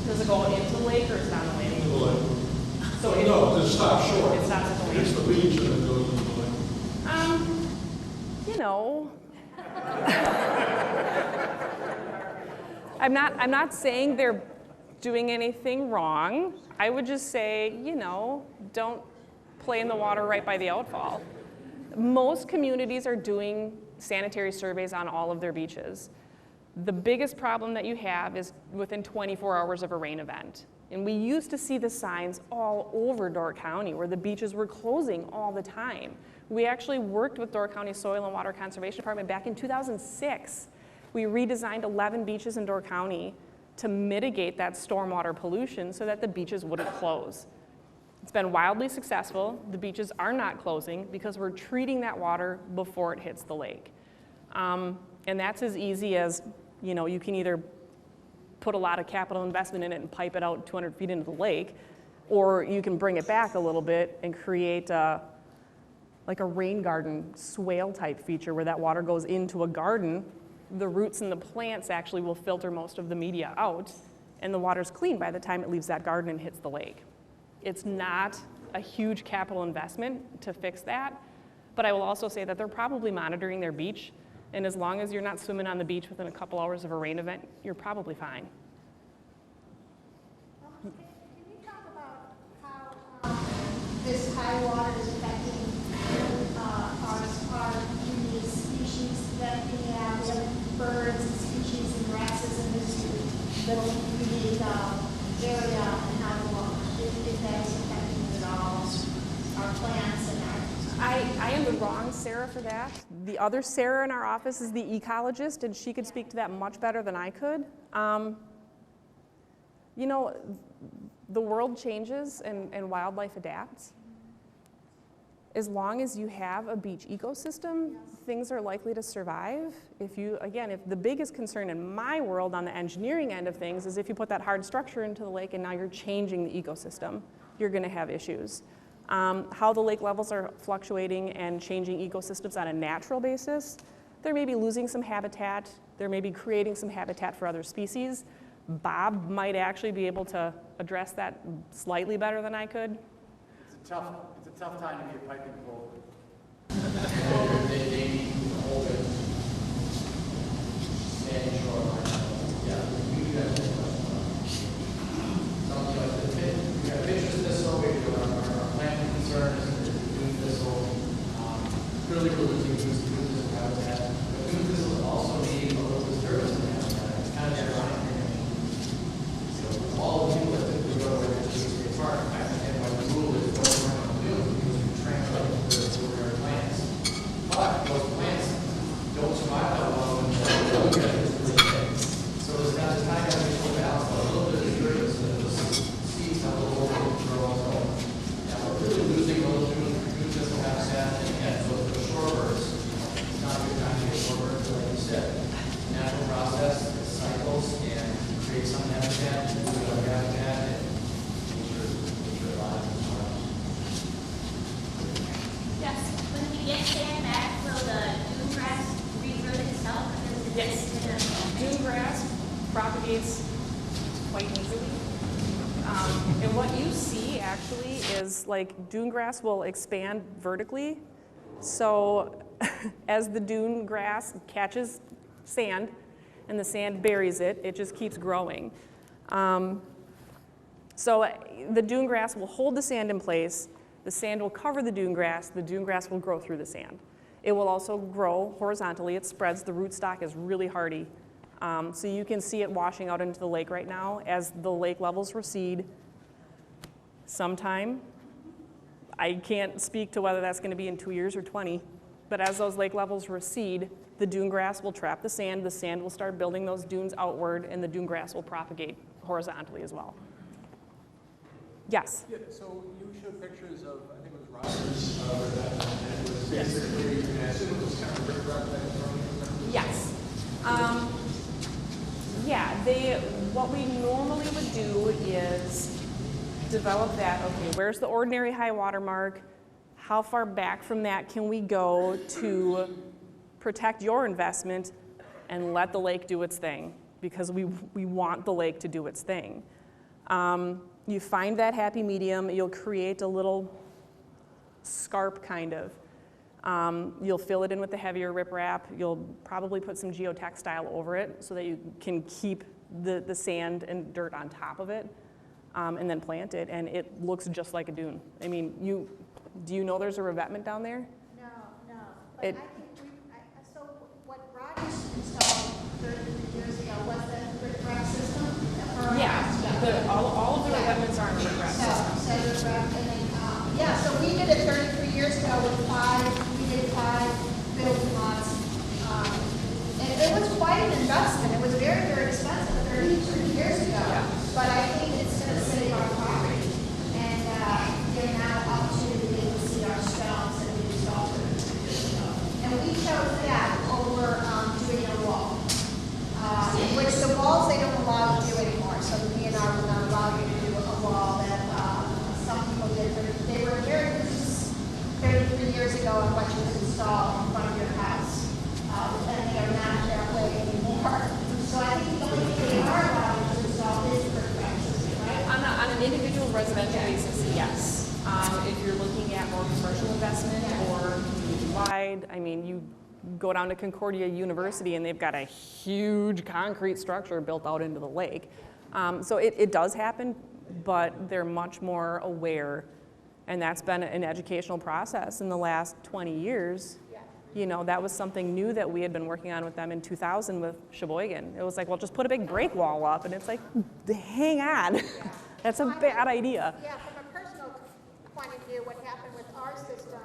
Does it go into the lake or is it on the lake? Into the lake. So No, it stops short. It stops at the lake. It's the beach and it goes into the lake. You know, I'm not saying they're doing anything wrong. I would just say, you know, don't play in the water right by the outfall. Most communities are doing sanitary surveys on all of their beaches. The biggest problem that you have is within 24 hours of a rain event. And we used to see the signs all over Door County where the beaches were closing all the time. We actually worked with Door County Soil and Water Conservation Department back in 2006. We redesigned 11 beaches in Door County to mitigate that stormwater pollution so that the beaches wouldn't close. It's been wildly successful. The beaches are not closing because we're treating that water before it hits the lake. And that's as easy as, you know, you can either put a lot of capital investment in it and pipe it out 200 feet into the lake, or you can bring it back a little bit and create like a rain garden swale type feature where that water goes into a garden. The roots and the plants actually will filter most of the media out, and the water's clean by the time it leaves that garden and hits the lake. It's not a huge capital investment to fix that, but I will also say that they're probably monitoring their beach, and as long as you're not swimming on the beach within a couple hours of a rain event, you're probably fine. Can you talk about how this high water is affecting our unique species that we have, birds and species and grasses in this little unique area, and how if that is affecting it at all, our plants and our... I am the wrong Sara for that. The other Sara in our office is the ecologist, and she could speak to that much better than I could. You know, the world changes and wildlife adapts. As long as you have a beach ecosystem, things are likely to survive. If the biggest concern in my world on the engineering end of things is if you put that hard structure into the lake and now you're changing the ecosystem, you're gonna have issues. How the lake levels are fluctuating and changing ecosystems on a natural basis, there may be losing some habitat, there may be creating some habitat for other species. Bob might actually be able to address that slightly better than I could. It's a tough time to be a piping pole. They need to hold it. Standing shoreline. Yeah, you guys have a question. Something like the pit. We got pitches this way. Our planting concern is the dune thistle. Clearly, we're losing dune thistle habitat. But dune thistle also need a little disturbance in the habitat. It's kind of ironic. So all the people that typically go where the trees apart, I understand why the rule is what we're going to do because we translate to rare plants. But those plants don't survive that long when they're really thick. So it's got to kind of be a balance, a little bit of disturbance so that the seeds have a little bit of grow. So now we're really losing a little dune thistle habitat. And again, so for the shorebirds, it's not a good time to get shorebirds, like you said. Natural process, it cycles and create some habitat, move it up habitat, and nature alive. Yes, when we get sand back, will the dune grass regrow itself? Yes. Dune grass propagates quite easily. And what you see actually is like dune grass will expand vertically. So as the dune grass catches sand and the sand buries it, it just keeps growing. So the dune grass will hold the sand in place, the sand will cover the dune grass will grow through the sand. It will also grow horizontally, it spreads, the rootstock is really hardy. So you can see it washing out into the lake right now as the lake levels recede. Sometime, I can't speak to whether that's going to be in 2 years or 20, but as those lake levels recede, the dune grass will trap the sand will start building those dunes outward, and the dune grass will propagate horizontally as well. Yes? Yeah, so you showed pictures of, I think it was Rogers, where that was basically, I assume it was kind of riprap that was Yes. What we normally would do is develop that, okay, where's the ordinary high water mark? How far back from that can we go to protect your investment and let the lake do its thing? Because we want the lake to do its thing. You find that happy medium, you'll create a little scarp kind of. You'll fill it in with the heavier riprap. You'll probably put some geotextile over it so that you can keep the sand and dirt on top of it, and then plant it, and it looks just like a dune. I mean, do you know there's a revetment down there? No. But I think so what Rogers installed 30 years ago was the riprap system. All of the revetments are in the riprap system. So riprap, and then, so we did it 33 years ago with we did 5 building lots. And it was quite an investment. It was very, very expensive 30 years ago. Yeah. But I think it's going to save our property. And they're now up to be able to see our stones that we installed 30 years ago. And we chose that over doing a wall. Which the walls they don't allow you to do anymore. So the DNR will not allow you to do a wall that some people did. But they were very loose 33 years ago on what you could install in front of your house. And they are not that way anymore. So I think the only thing they are allowed to install is the riprap system, right? On an individual residential basis, yes. If you're looking at more commercial investment or community-wide, I mean, you go down to Concordia University and they've got a huge concrete structure built out into the lake. So it does happen, but they're much more aware, and that's been an educational process in the last 20 years. You know, that was something new that we had been working on with them in 2000 with Sheboygan. It was like, well, just put a big break wall up, and it's like, hang on, that's a bad idea. Yeah, from a personal point of view, what happened with our system,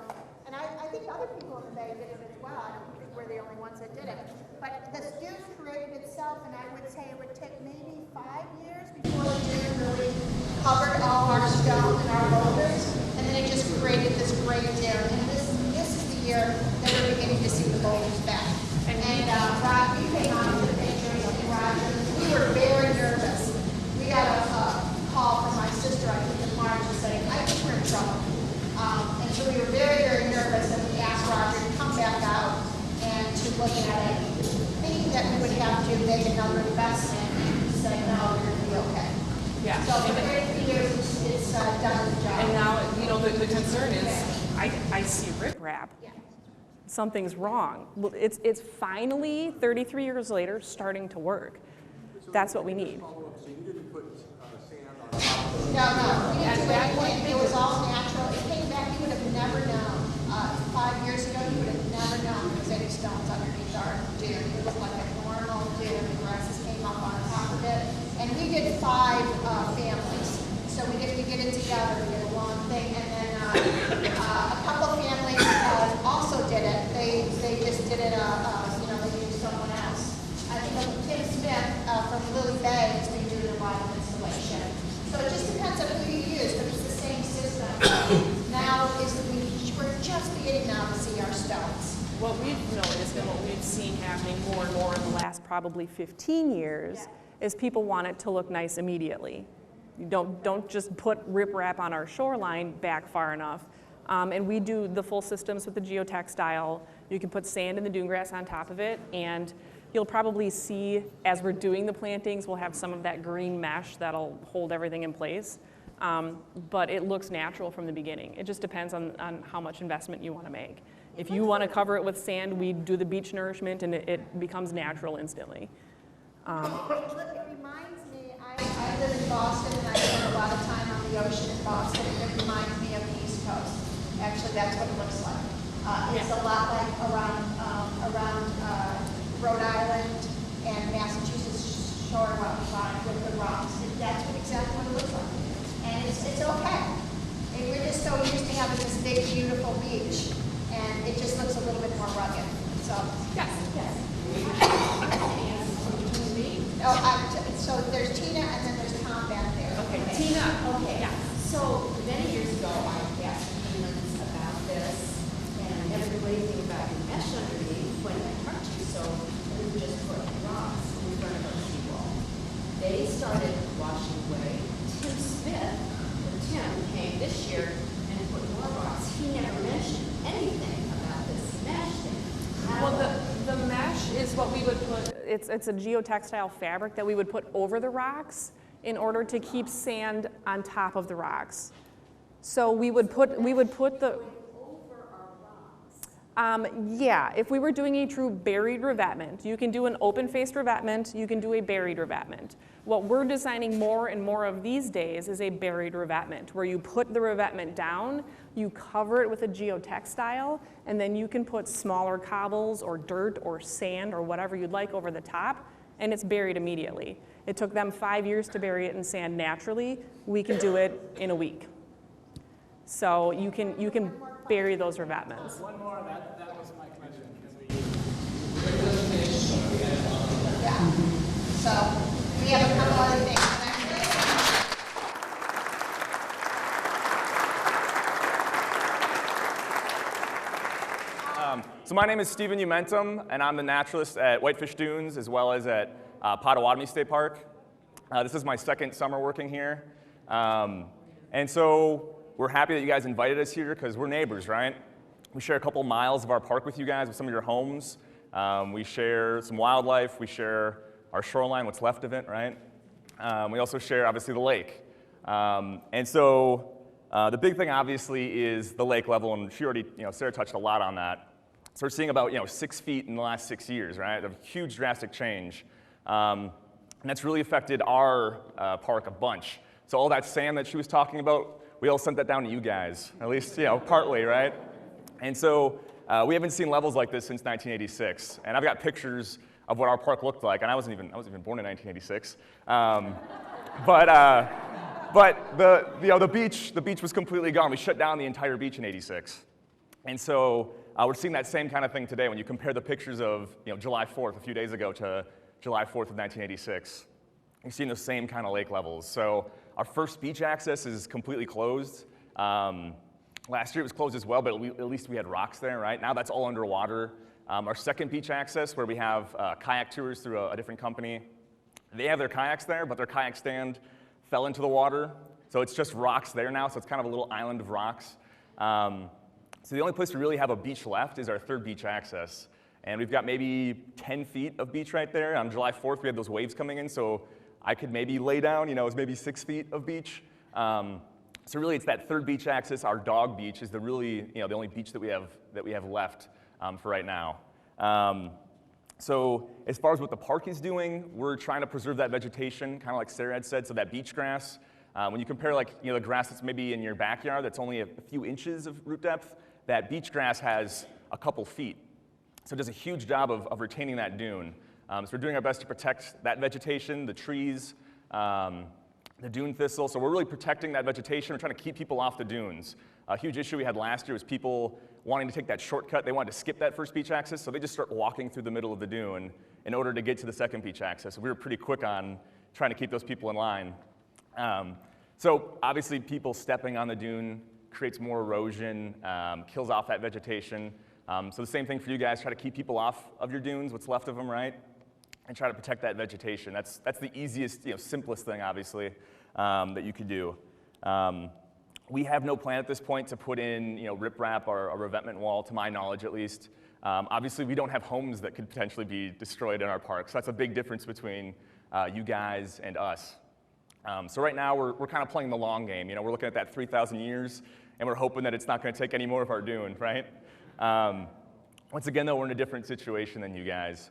and I think other people in the Bay did it as well. I don't think we're the only ones that did it. But the dune created itself, and I would say it would take maybe 5 years before the dune really covered all our stones and our boulders, and then it just created this great dune. And this is the year that we're beginning to see the boulders back. And Rod, you came on with the pictures, and Roger, we were very nervous. We got a call from my sister, I think in March, saying, I think we're in trouble. And so we were very, very nervous, and we asked Roger to come back out and to look at it, thinking that we would have to make another investment, and he said, no, we're going to be okay. Yeah. So for 33 years, it's done the job. And now, you know, the concern is, I see riprap. Yeah. Something's wrong. Well, it's finally, 33 years later, starting to work. That's what we need. So you didn't put sand on top of it? No, we didn't do anything. It was all natural. It came back, you would have never known. 5 years ago, you would have never known there was any stones underneath our dune. It looked like a normal dune. The grasses came up on top of it. And we did 5 families. So we get it together, we did a long thing. And then a couple of families also did it. They just did it, they used someone else. I think Tim Smith from Lily Bay has been doing a lot of installation. So it just depends on who you use, but it's the same system. Now we're just beginning now to see our stones. What we've noticed and what we've seen happening more and more in the last probably 15 years is people want it to look nice immediately. You don't just put riprap on our shoreline back far enough. And we do the full systems with the geotextile. You can put sand and the dune grass on top of it, and you'll probably see as we're doing the plantings, we'll have some of that green mesh that'll hold everything in place. But it looks natural from the beginning. It just depends on how much investment you want to make. If you want to cover it with sand, we do the beach nourishment, and it becomes natural instantly. It reminds me, I I live in Boston, and I spend a lot of time on the ocean in Boston, and it reminds me of the East Coast. Actually, that's what it looks like. It's a lot like around Rhode Island and Massachusetts shoreline with the rocks. That's exactly what it looks like. And it's okay. And we're just so used to having this big, beautiful beach, and it just looks a little bit more rugged. So, Yes. so there's Tina, and then there's Tom back there. Okay, Tina. Okay. Yeah. So many years ago, I asked humans about this, and I never knew anything about your mesh underneath when I talked to you. So we would just put rocks in front of our seawall. They started washing away. Tim Smith, or Tim, came this year and put more rocks. He never mentioned anything about this mesh thing. Well, the mesh is what we would put, it's a geotextile fabric that we would put over the rocks in order to keep sand on top of the rocks. So we would put the, yeah, if we were doing a true buried revetment, you can do an open-faced revetment, you can do a buried revetment. What we're designing more and more of these days is a buried revetment, where you put the revetment down, you cover it with a geotextile, and then you can put smaller cobbles or dirt or sand or whatever you'd like over the top, and it's buried immediately. It took them 5 years to bury it in sand naturally. We can do it in a week. So you can bury those revetments. One more, that was my question. Yeah. So we have a couple other things. So my name is Stephen Umentum, and I'm the naturalist at Whitefish Dunes as well as at Potawatomi State Park. This is my second summer working here. And so we're happy that you guys invited us here because we're neighbors, right? We share a couple miles of our park with you guys, with some of your homes. We share some wildlife. We share our shoreline, what's left of it, right? We also share, obviously, the lake. And so the big thing, obviously, is the lake level, and she already, Sara touched a lot on that. So we're seeing about 6 feet in the last 6 years, right? A huge drastic change. And that's really affected our park a bunch. So all that sand that she was talking about, we all sent that down to you guys, at least, partly, right? And so we haven't seen levels like this since 1986. And I've got pictures of what our park looked like, and I wasn't even born in 1986. But the beach was completely gone. We shut down the entire beach in '86. And so we're seeing that same kind of thing today when you compare the pictures of July 4th a few days ago to July 4th of 1986. You're seeing those same kind of lake levels. So our first beach access is completely closed. Last year it was closed as well, but at least we had rocks there, right? Now that's all underwater. Our second beach access, where we have kayak tours through a different company, they have their kayaks there, but their kayak stand fell into the water. So it's just rocks there now, so it's kind of a little island of rocks. So the only place we really have a beach left is our third beach access. And we've got maybe 10 feet of beach right there. On July 4th, we had those waves coming in, so I could maybe lay down, it's maybe 6 feet of beach. So really, it's that third beach access. Our dog beach is the only beach that we have left for right now. So as far as what the park is doing, we're trying to preserve that vegetation, kind of like Sara had said, so that beach grass. When you compare the grass that's maybe in your backyard that's only a few inches of root depth, that beach grass has a couple feet. So it does a huge job of retaining that dune. So we're doing our best to protect that vegetation, the trees, the dune thistle. So we're really protecting that vegetation. We're trying to keep people off the dunes. A huge issue we had last year was people wanting to take that shortcut. They wanted to skip that first beach access, so they just start walking through the middle of the dune in order to get to the second beach access. So we were pretty quick on trying to keep those people in line. So obviously people stepping on the dune creates more erosion, kills off that vegetation. So the same thing for you guys, try to keep people off of your dunes, what's left of them, right? And try to protect that vegetation. That's the easiest, simplest thing, obviously, that you could do. We have no plan at this point to put in, riprap or a revetment wall, to my knowledge at least. Obviously, we don't have homes that could potentially be destroyed in our park, so that's a big difference between you guys and us. So right now, we're kind of playing the long game. We're looking at that 3,000 years, and we're hoping that it's not going to take any more of our dune, right? Once again, though, we're in a different situation than you guys.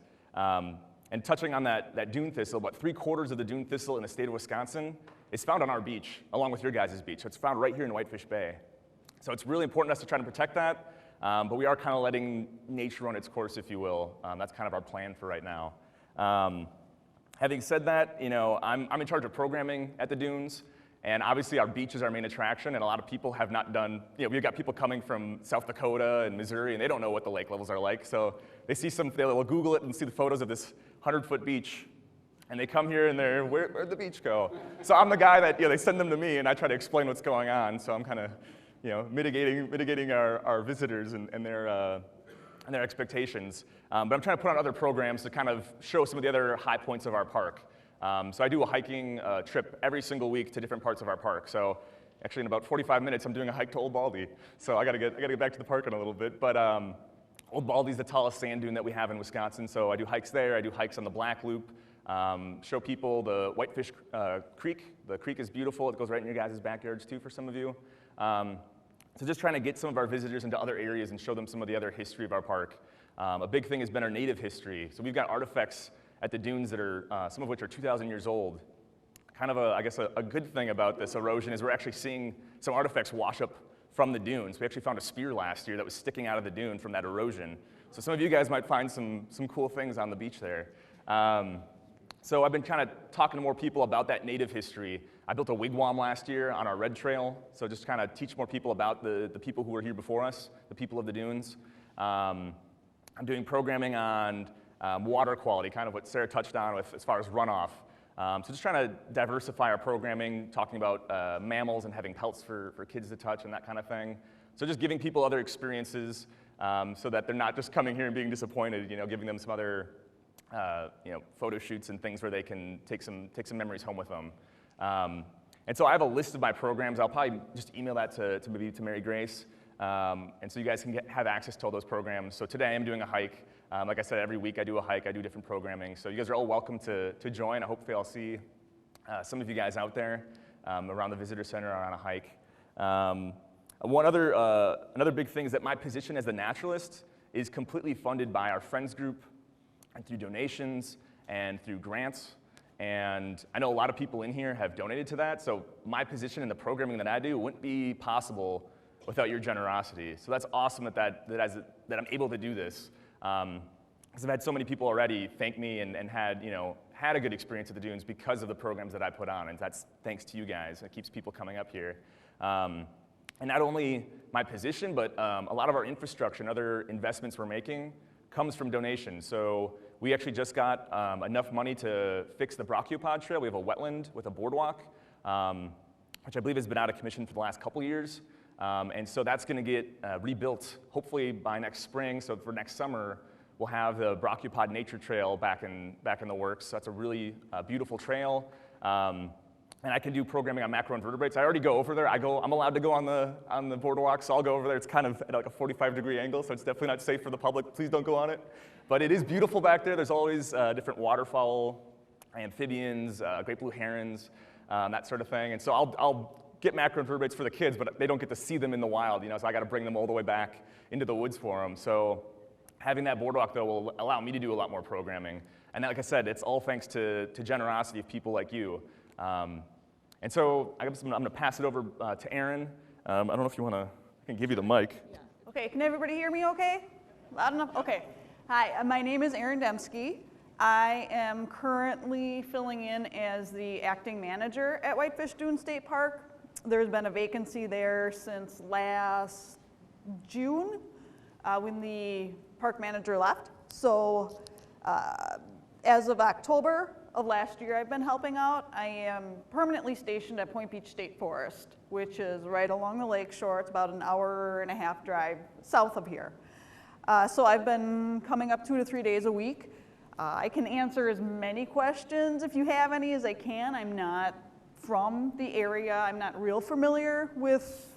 And touching on that dune thistle, about 3/4 of the dune thistle in the state of Wisconsin is found on our beach, along with your guys' beach. So it's found right here in Whitefish Bay. So it's really important to us to try to protect that, but we are kind of letting nature run its course, if you will. That's kind of our plan for right now. Having said that, I'm in charge of programming at the dunes, and obviously our beach is our main attraction, and a lot of people have not done, we've got people coming from South Dakota and Missouri, and they don't know what the lake levels are like, so they see they'll Google it and see the photos of this 100-foot beach, and they come here and they're, where'd the beach go? So I'm the guy that, they send them to me, and I try to explain what's going on, so I'm kind of, mitigating our visitors and their expectations. But I'm trying to put on other programs to kind of show some of the other high points of our park. So I do a hiking trip every single week to different parts of our park. So actually in about 45 minutes, I'm doing a hike to Old Baldy. So I gotta get back to the park in a little bit. But Old Baldy's the tallest sand dune that we have in Wisconsin. So I do hikes there. I do hikes on the Black Loop. Show people the Whitefish Creek. The creek is beautiful. It goes right in your guys' backyards too for some of you. So just trying to get some of our visitors into other areas and show them some of the other history of our park. A big thing has been our native history. So we've got artifacts at the dunes that are, some of which are 2,000 years old. Kind of a good thing about this erosion is we're actually seeing some artifacts wash up from the dunes. We actually found a spear last year that was sticking out of the dune from that erosion. So some of you guys might find some cool things on the beach there. So I've been kind of talking to more people about that native history. I built a wigwam last year on our red trail, so just kind of teach more people about the people who were here before us, the people of the dunes. I'm doing programming on water quality, kind of what Sara touched on with as far as runoff. So just trying to diversify our programming, talking about mammals and having pelts for kids to touch and that kind of thing. So just giving people other experiences so that they're not just coming here and being disappointed, giving them some other photo shoots and things where they can take some memories home with them. And so I have a list of my programs. I'll probably just email that to MaryGrace. And so you guys can have access to all those programs. So today I'm doing a hike. Like I said, every week I do a hike. I do different programming. So you guys are all welcome to join. Hopefully I'll see some of you guys out there around the visitor center or on a hike. Another big thing is that my position as the naturalist is completely funded by our friends group and through donations and through grants. And I know a lot of people in here have donated to that, so my position in the programming that I do wouldn't be possible without your generosity. So that's awesome that I'm able to do this. Because I've had so many people already thank me and had a good experience at the dunes because of the programs that I put on, and that's thanks to you guys. It keeps people coming up here. And not only my position, but a lot of our infrastructure and other investments we're making comes from donations. So we actually just got enough money to fix the brachiopod trail. We have a wetland with a boardwalk, which I believe has been out of commission for the last couple years. And so that's going to get rebuilt hopefully by next spring. So for next summer, we'll have the brachiopod nature trail back in the works. So that's a really beautiful trail. And I can do programming on macroinvertebrates. I already go over there. I'm allowed to go on the boardwalk, so I'll go over there. It's kind of at like a 45-degree angle, so it's definitely not safe for the public. Please don't go on it. But it is beautiful back there. There's always different waterfowl, amphibians, great blue herons, that sort of thing. And so I'll get macroinvertebrates for the kids, but they don't get to see them in the wild, so I got to bring them all the way back into the woods for them. So having that boardwalk, though, will allow me to do a lot more programming. And like I said, it's all thanks to generosity of people like you. And so I guess I'm going to pass it over to Erin. I don't know if you want to, I can give you the mic. Yeah. Okay, can everybody hear me okay? Loud enough? Okay. Hi, my name is Erin Dembski. I am currently filling in as the acting manager at Whitefish Dunes State Park. There's been a vacancy there since last June when the park manager left. So as of October of last year, I've been helping out. I am permanently stationed at Point Beach State Forest, which is right along the lake shore. It's about an hour-and-a-half drive south of here. So I've been coming up 2 to 3 days a week. I can answer as many questions, if you have any, as I can. I'm not from the area. I'm not real familiar with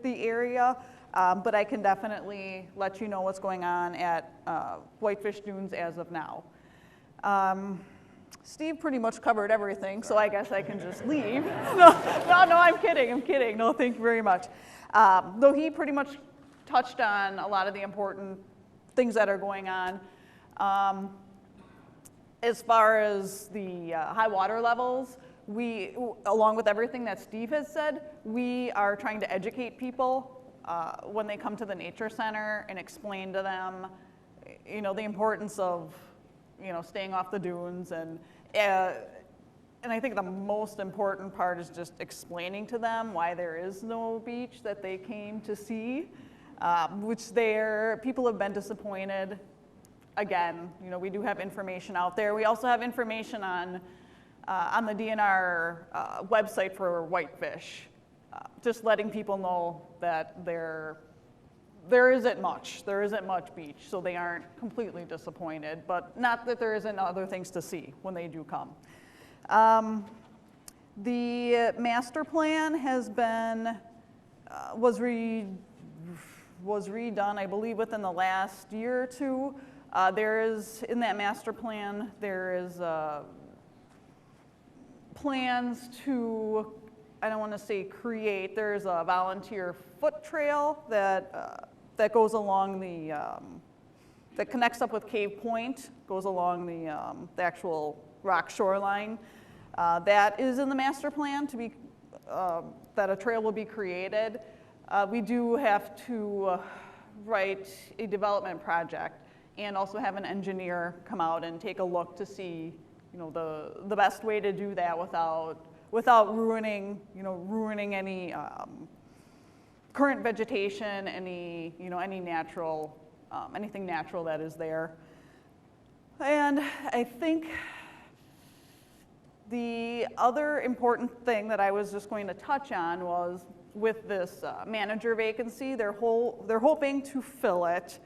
the area, but I can definitely let you know what's going on at Whitefish Dunes as of now. Steve pretty much covered everything, so I guess I can just leave. No, I'm kidding. No, thank you very much. Though he pretty much touched on a lot of the important things that are going on. As far as the high water levels, we, along with everything that Steve has said, we are trying to educate people when they come to the nature center and explain to them, you know, the importance of, you know, staying off the dunes. And I think the most important part is just explaining to them why there is no beach that they came to see, which people have been disappointed. Again, you know, we do have information out there. We also have information on the DNR website for whitefish, just letting people know that there isn't much beach, so they aren't completely disappointed, but not that there isn't other things to see when they do come. The master plan has been, was redone, I believe, within the last year or two. There is, in that master plan, there is plans to, I don't want to say create, there's a volunteer foot trail that goes along the, that connects up with Cave Point, goes along the actual rock shoreline. That is in the master plan to be, that a trail will be created. We do have to write a development project and also have an engineer come out and take a look to see, you know, the best way to do that without ruining any current vegetation, any natural, anything natural that is there. And I think the other important thing that I was just going to touch on was with this manager vacancy, they're hoping to fill it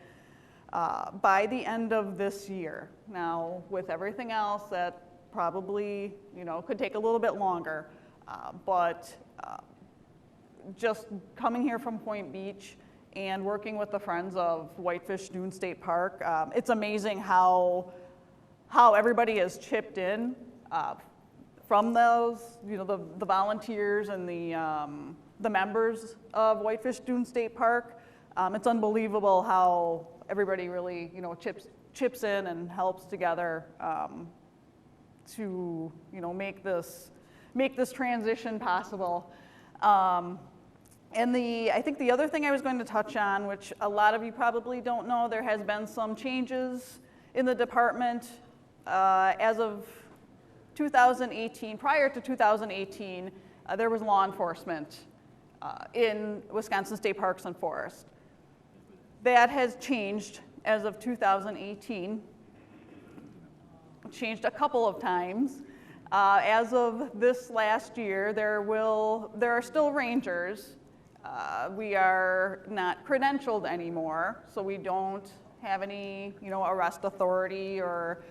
by the end of this year. Now, with everything else, that probably, you know, could take a little bit longer, but just coming here from Point Beach and working with the Friends of Whitefish Dunes State Park, it's amazing how everybody has chipped in from those, you know, the volunteers and the members of Whitefish Dunes State Park. It's unbelievable how everybody really, you know, chips in and helps together to, you know, make this transition possible. And I think the other thing I was going to touch on, which a lot of you probably don't know, there has been some changes in the department as of 2018. Prior to 2018, there was law enforcement in Wisconsin State Parks and Forests. That has changed as of 2018. Changed a couple of times. As of this last year, there are still rangers. We are not credentialed anymore, so we don't have any, you know, arrest authority or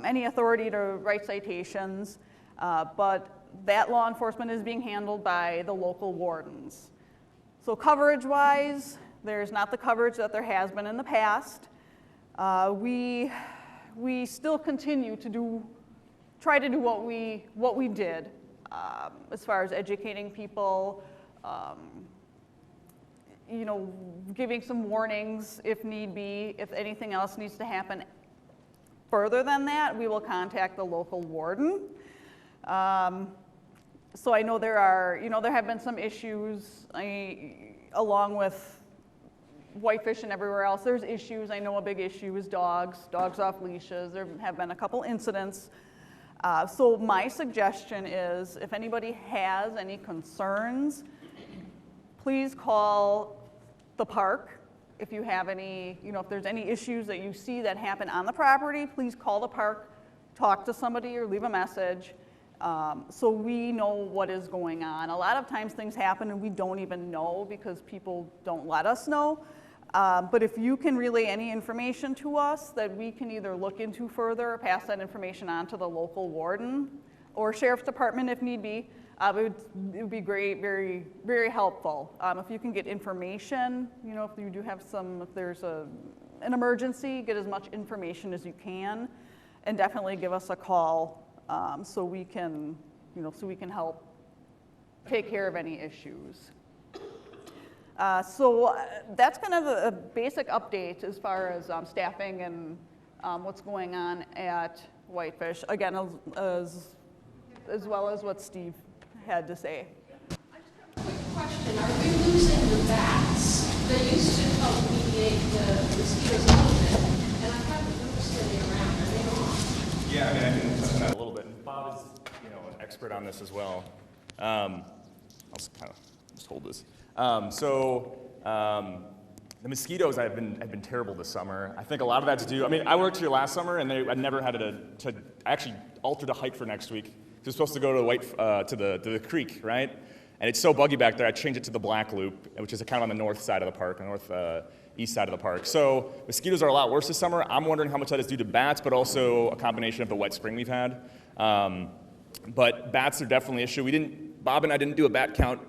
any authority to write citations. But that law enforcement is being handled by the local wardens. So coverage-wise, there's not the coverage that there has been in the past. We still continue to try to do what we did as far as educating people, you know, giving some warnings if need be. If anything else needs to happen further than that, we will contact the local warden. So I know there have been some issues along with whitefish and everywhere else. There's issues. I know a big issue is dogs off leashes. There have been a couple incidents. So my suggestion is if anybody has any concerns, please call the park. If you have any, you know, if there's any issues that you see that happen on the property, please call the park, talk to somebody or leave a message so we know what is going on. A lot of times things happen and we don't even know because people don't let us know. But if you can relay any information to us that we can either look into further or pass that information on to the local warden or sheriff's department if need be, it would be great, very, very helpful. If you can get information, you know, if you do have if there's an emergency, get as much information as you can, and definitely give us a call so we can help take care of any issues. So that's kind of a basic update as far as staffing and what's going on at Whitefish, again, as well as what Steve had to say. Quick question, are we losing the bats? They used to help mediate the mosquitoes a little bit, and I haven't noticed any around. Are they on? Yeah, I mean, I can touch on that a little bit. Bob is, an expert on this as well. I'll just hold this. The mosquitoes have been terrible this summer. I think a lot of that's due. I mean, I worked here last summer, and I never had to actually alter the hike for next week. We're supposed to go to the creek, right? And it's so buggy back there. I changed it to the Black Loop, which is kind of on the north side of the park, east side of the park. So mosquitoes are a lot worse this summer. I'm wondering how much that is due to bats, but also a combination of the wet spring we've had. But bats are definitely an issue. Bob and I didn't do a bat count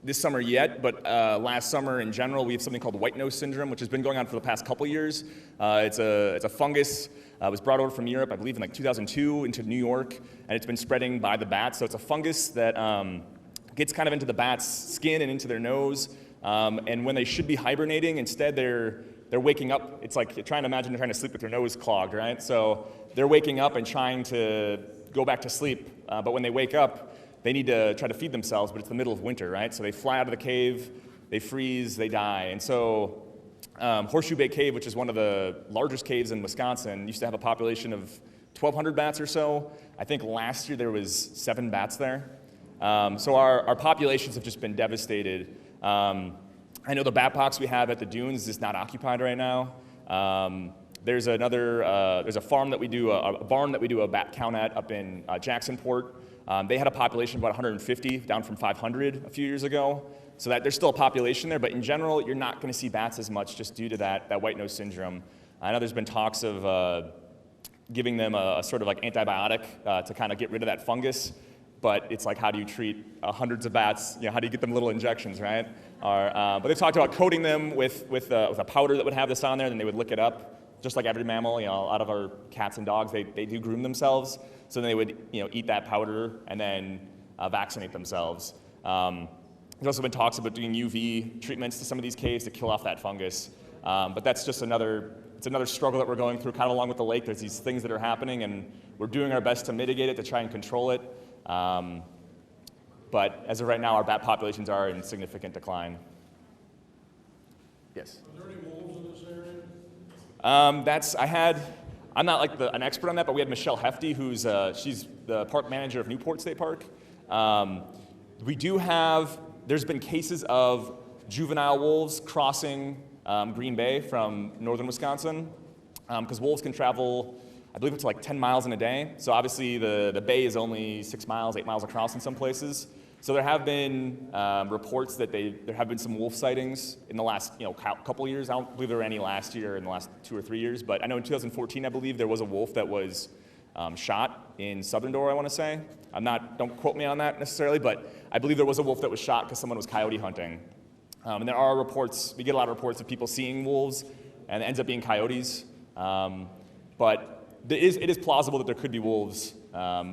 this summer yet, but last summer in general, we have something called white nose syndrome, which has been going on for the past couple years. It's a fungus. It was brought over from Europe, I believe, in like 2002 into New York, and it's been spreading by the bats. So it's a fungus that gets kind of into the bats' skin and into their nose, and when they should be hibernating, instead they're waking up. It's like trying to imagine they're trying to sleep with their nose clogged, right? So they're waking up and trying to go back to sleep, but when they wake up, they need to try to feed themselves, but it's the middle of winter, right? So they fly out of the cave, they freeze, they die. And so Horseshoe Bay Cave, which is one of the largest caves in Wisconsin, used to have a population of 1,200 bats or so. I think last year there was 7 bats there. So our populations have just been devastated. I know the bat box we have at the dunes is not occupied right now. There's a farm that we do, a barn that we do a bat count at up in Jacksonport. They had a population of about 150, down from 500 a few years ago. So that there's still a population there, but in general, you're not going to see bats as much just due to that white nose syndrome. I know there's been talks of giving them a sort of like antibiotic to kind of get rid of that fungus, but it's like, how do you treat hundreds of bats? How do you get them little injections, right? But they've talked about coating them with a powder that would have this on there, then they would lick it up. Just like every mammal, a lot of our cats and dogs, they do groom themselves. So they would, eat that powder and then vaccinate themselves. There's also been talks about doing UV treatments to some of these caves to kill off that fungus. But that's just another struggle that we're going through, kind of along with the lake. There's these things that are happening, and we're doing our best to mitigate it, to try and control it. But as of right now, our bat populations are in significant decline. Yes? Are there any wolves in this area? I'm not like an expert on that, but we had Michelle Hefty, who's she's the park manager of Newport State Park. There's been cases of juvenile wolves crossing Green Bay from northern Wisconsin, because wolves can travel, I believe, it's like 10 miles in a day. So obviously the bay is only 6 miles, 8 miles across in some places. So there have been reports that there have been some wolf sightings in the last couple years. I don't believe there were any last year, in the last 2 or 3 years, but I know in 2014, I believe there was a wolf that was shot in Southern Door, I want to say. Don't quote me on that necessarily, but I believe there was a wolf that was shot because someone was coyote hunting. And there are reports, we get a lot of reports of people seeing wolves, and it ends up being coyotes. But it is plausible that there could be wolves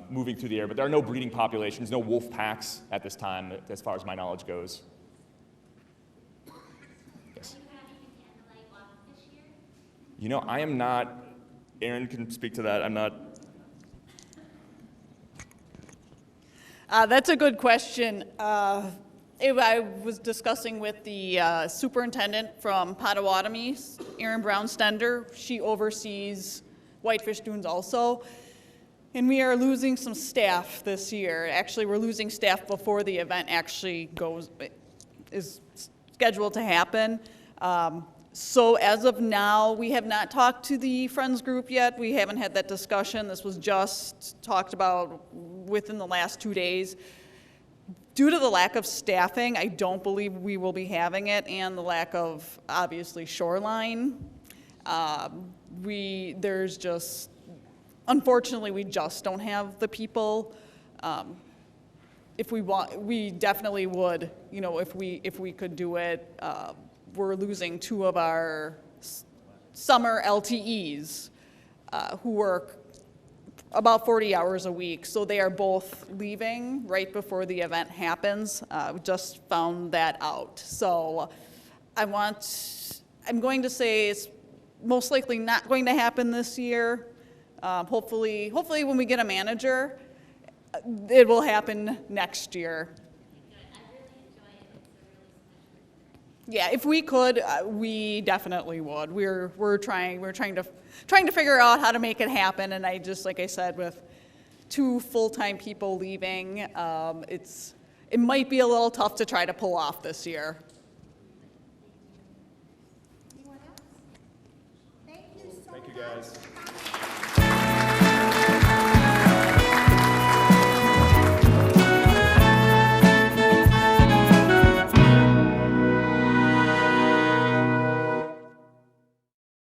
moving through the air, but there are no breeding populations, no wolf packs at this time, as far as my knowledge goes. Yes? I am not, Erin can speak to that, I'm not. That's a good question. I was discussing with the superintendent from Potawatomi, Erin Brown-Stender. She oversees Whitefish Dunes also. And we are losing some staff this year. Actually, we're losing staff before the event actually is scheduled to happen. So as of now, we have not talked to the Friends group yet. We haven't had that discussion. This was just talked about within the last 2 days. Due to the lack of staffing, I don't believe we will be having it, and the lack of, obviously, shoreline. Unfortunately, we just don't have the people. If we want, we definitely would, if we could do it. We're losing 2 of our summer LTEs who work about 40 hours a week. So they are both leaving right before the event happens. We just found that out. So I'm going to say it's most likely not going to happen this year. Hopefully when we get a manager, it will happen next year. Yeah, if we could, we definitely would. We're trying to figure out how to make it happen. And I just, like I said, with 2 full-time people leaving, it might be a little tough to try to pull off this year. Anyone else? Thank you so much. Thank you, guys.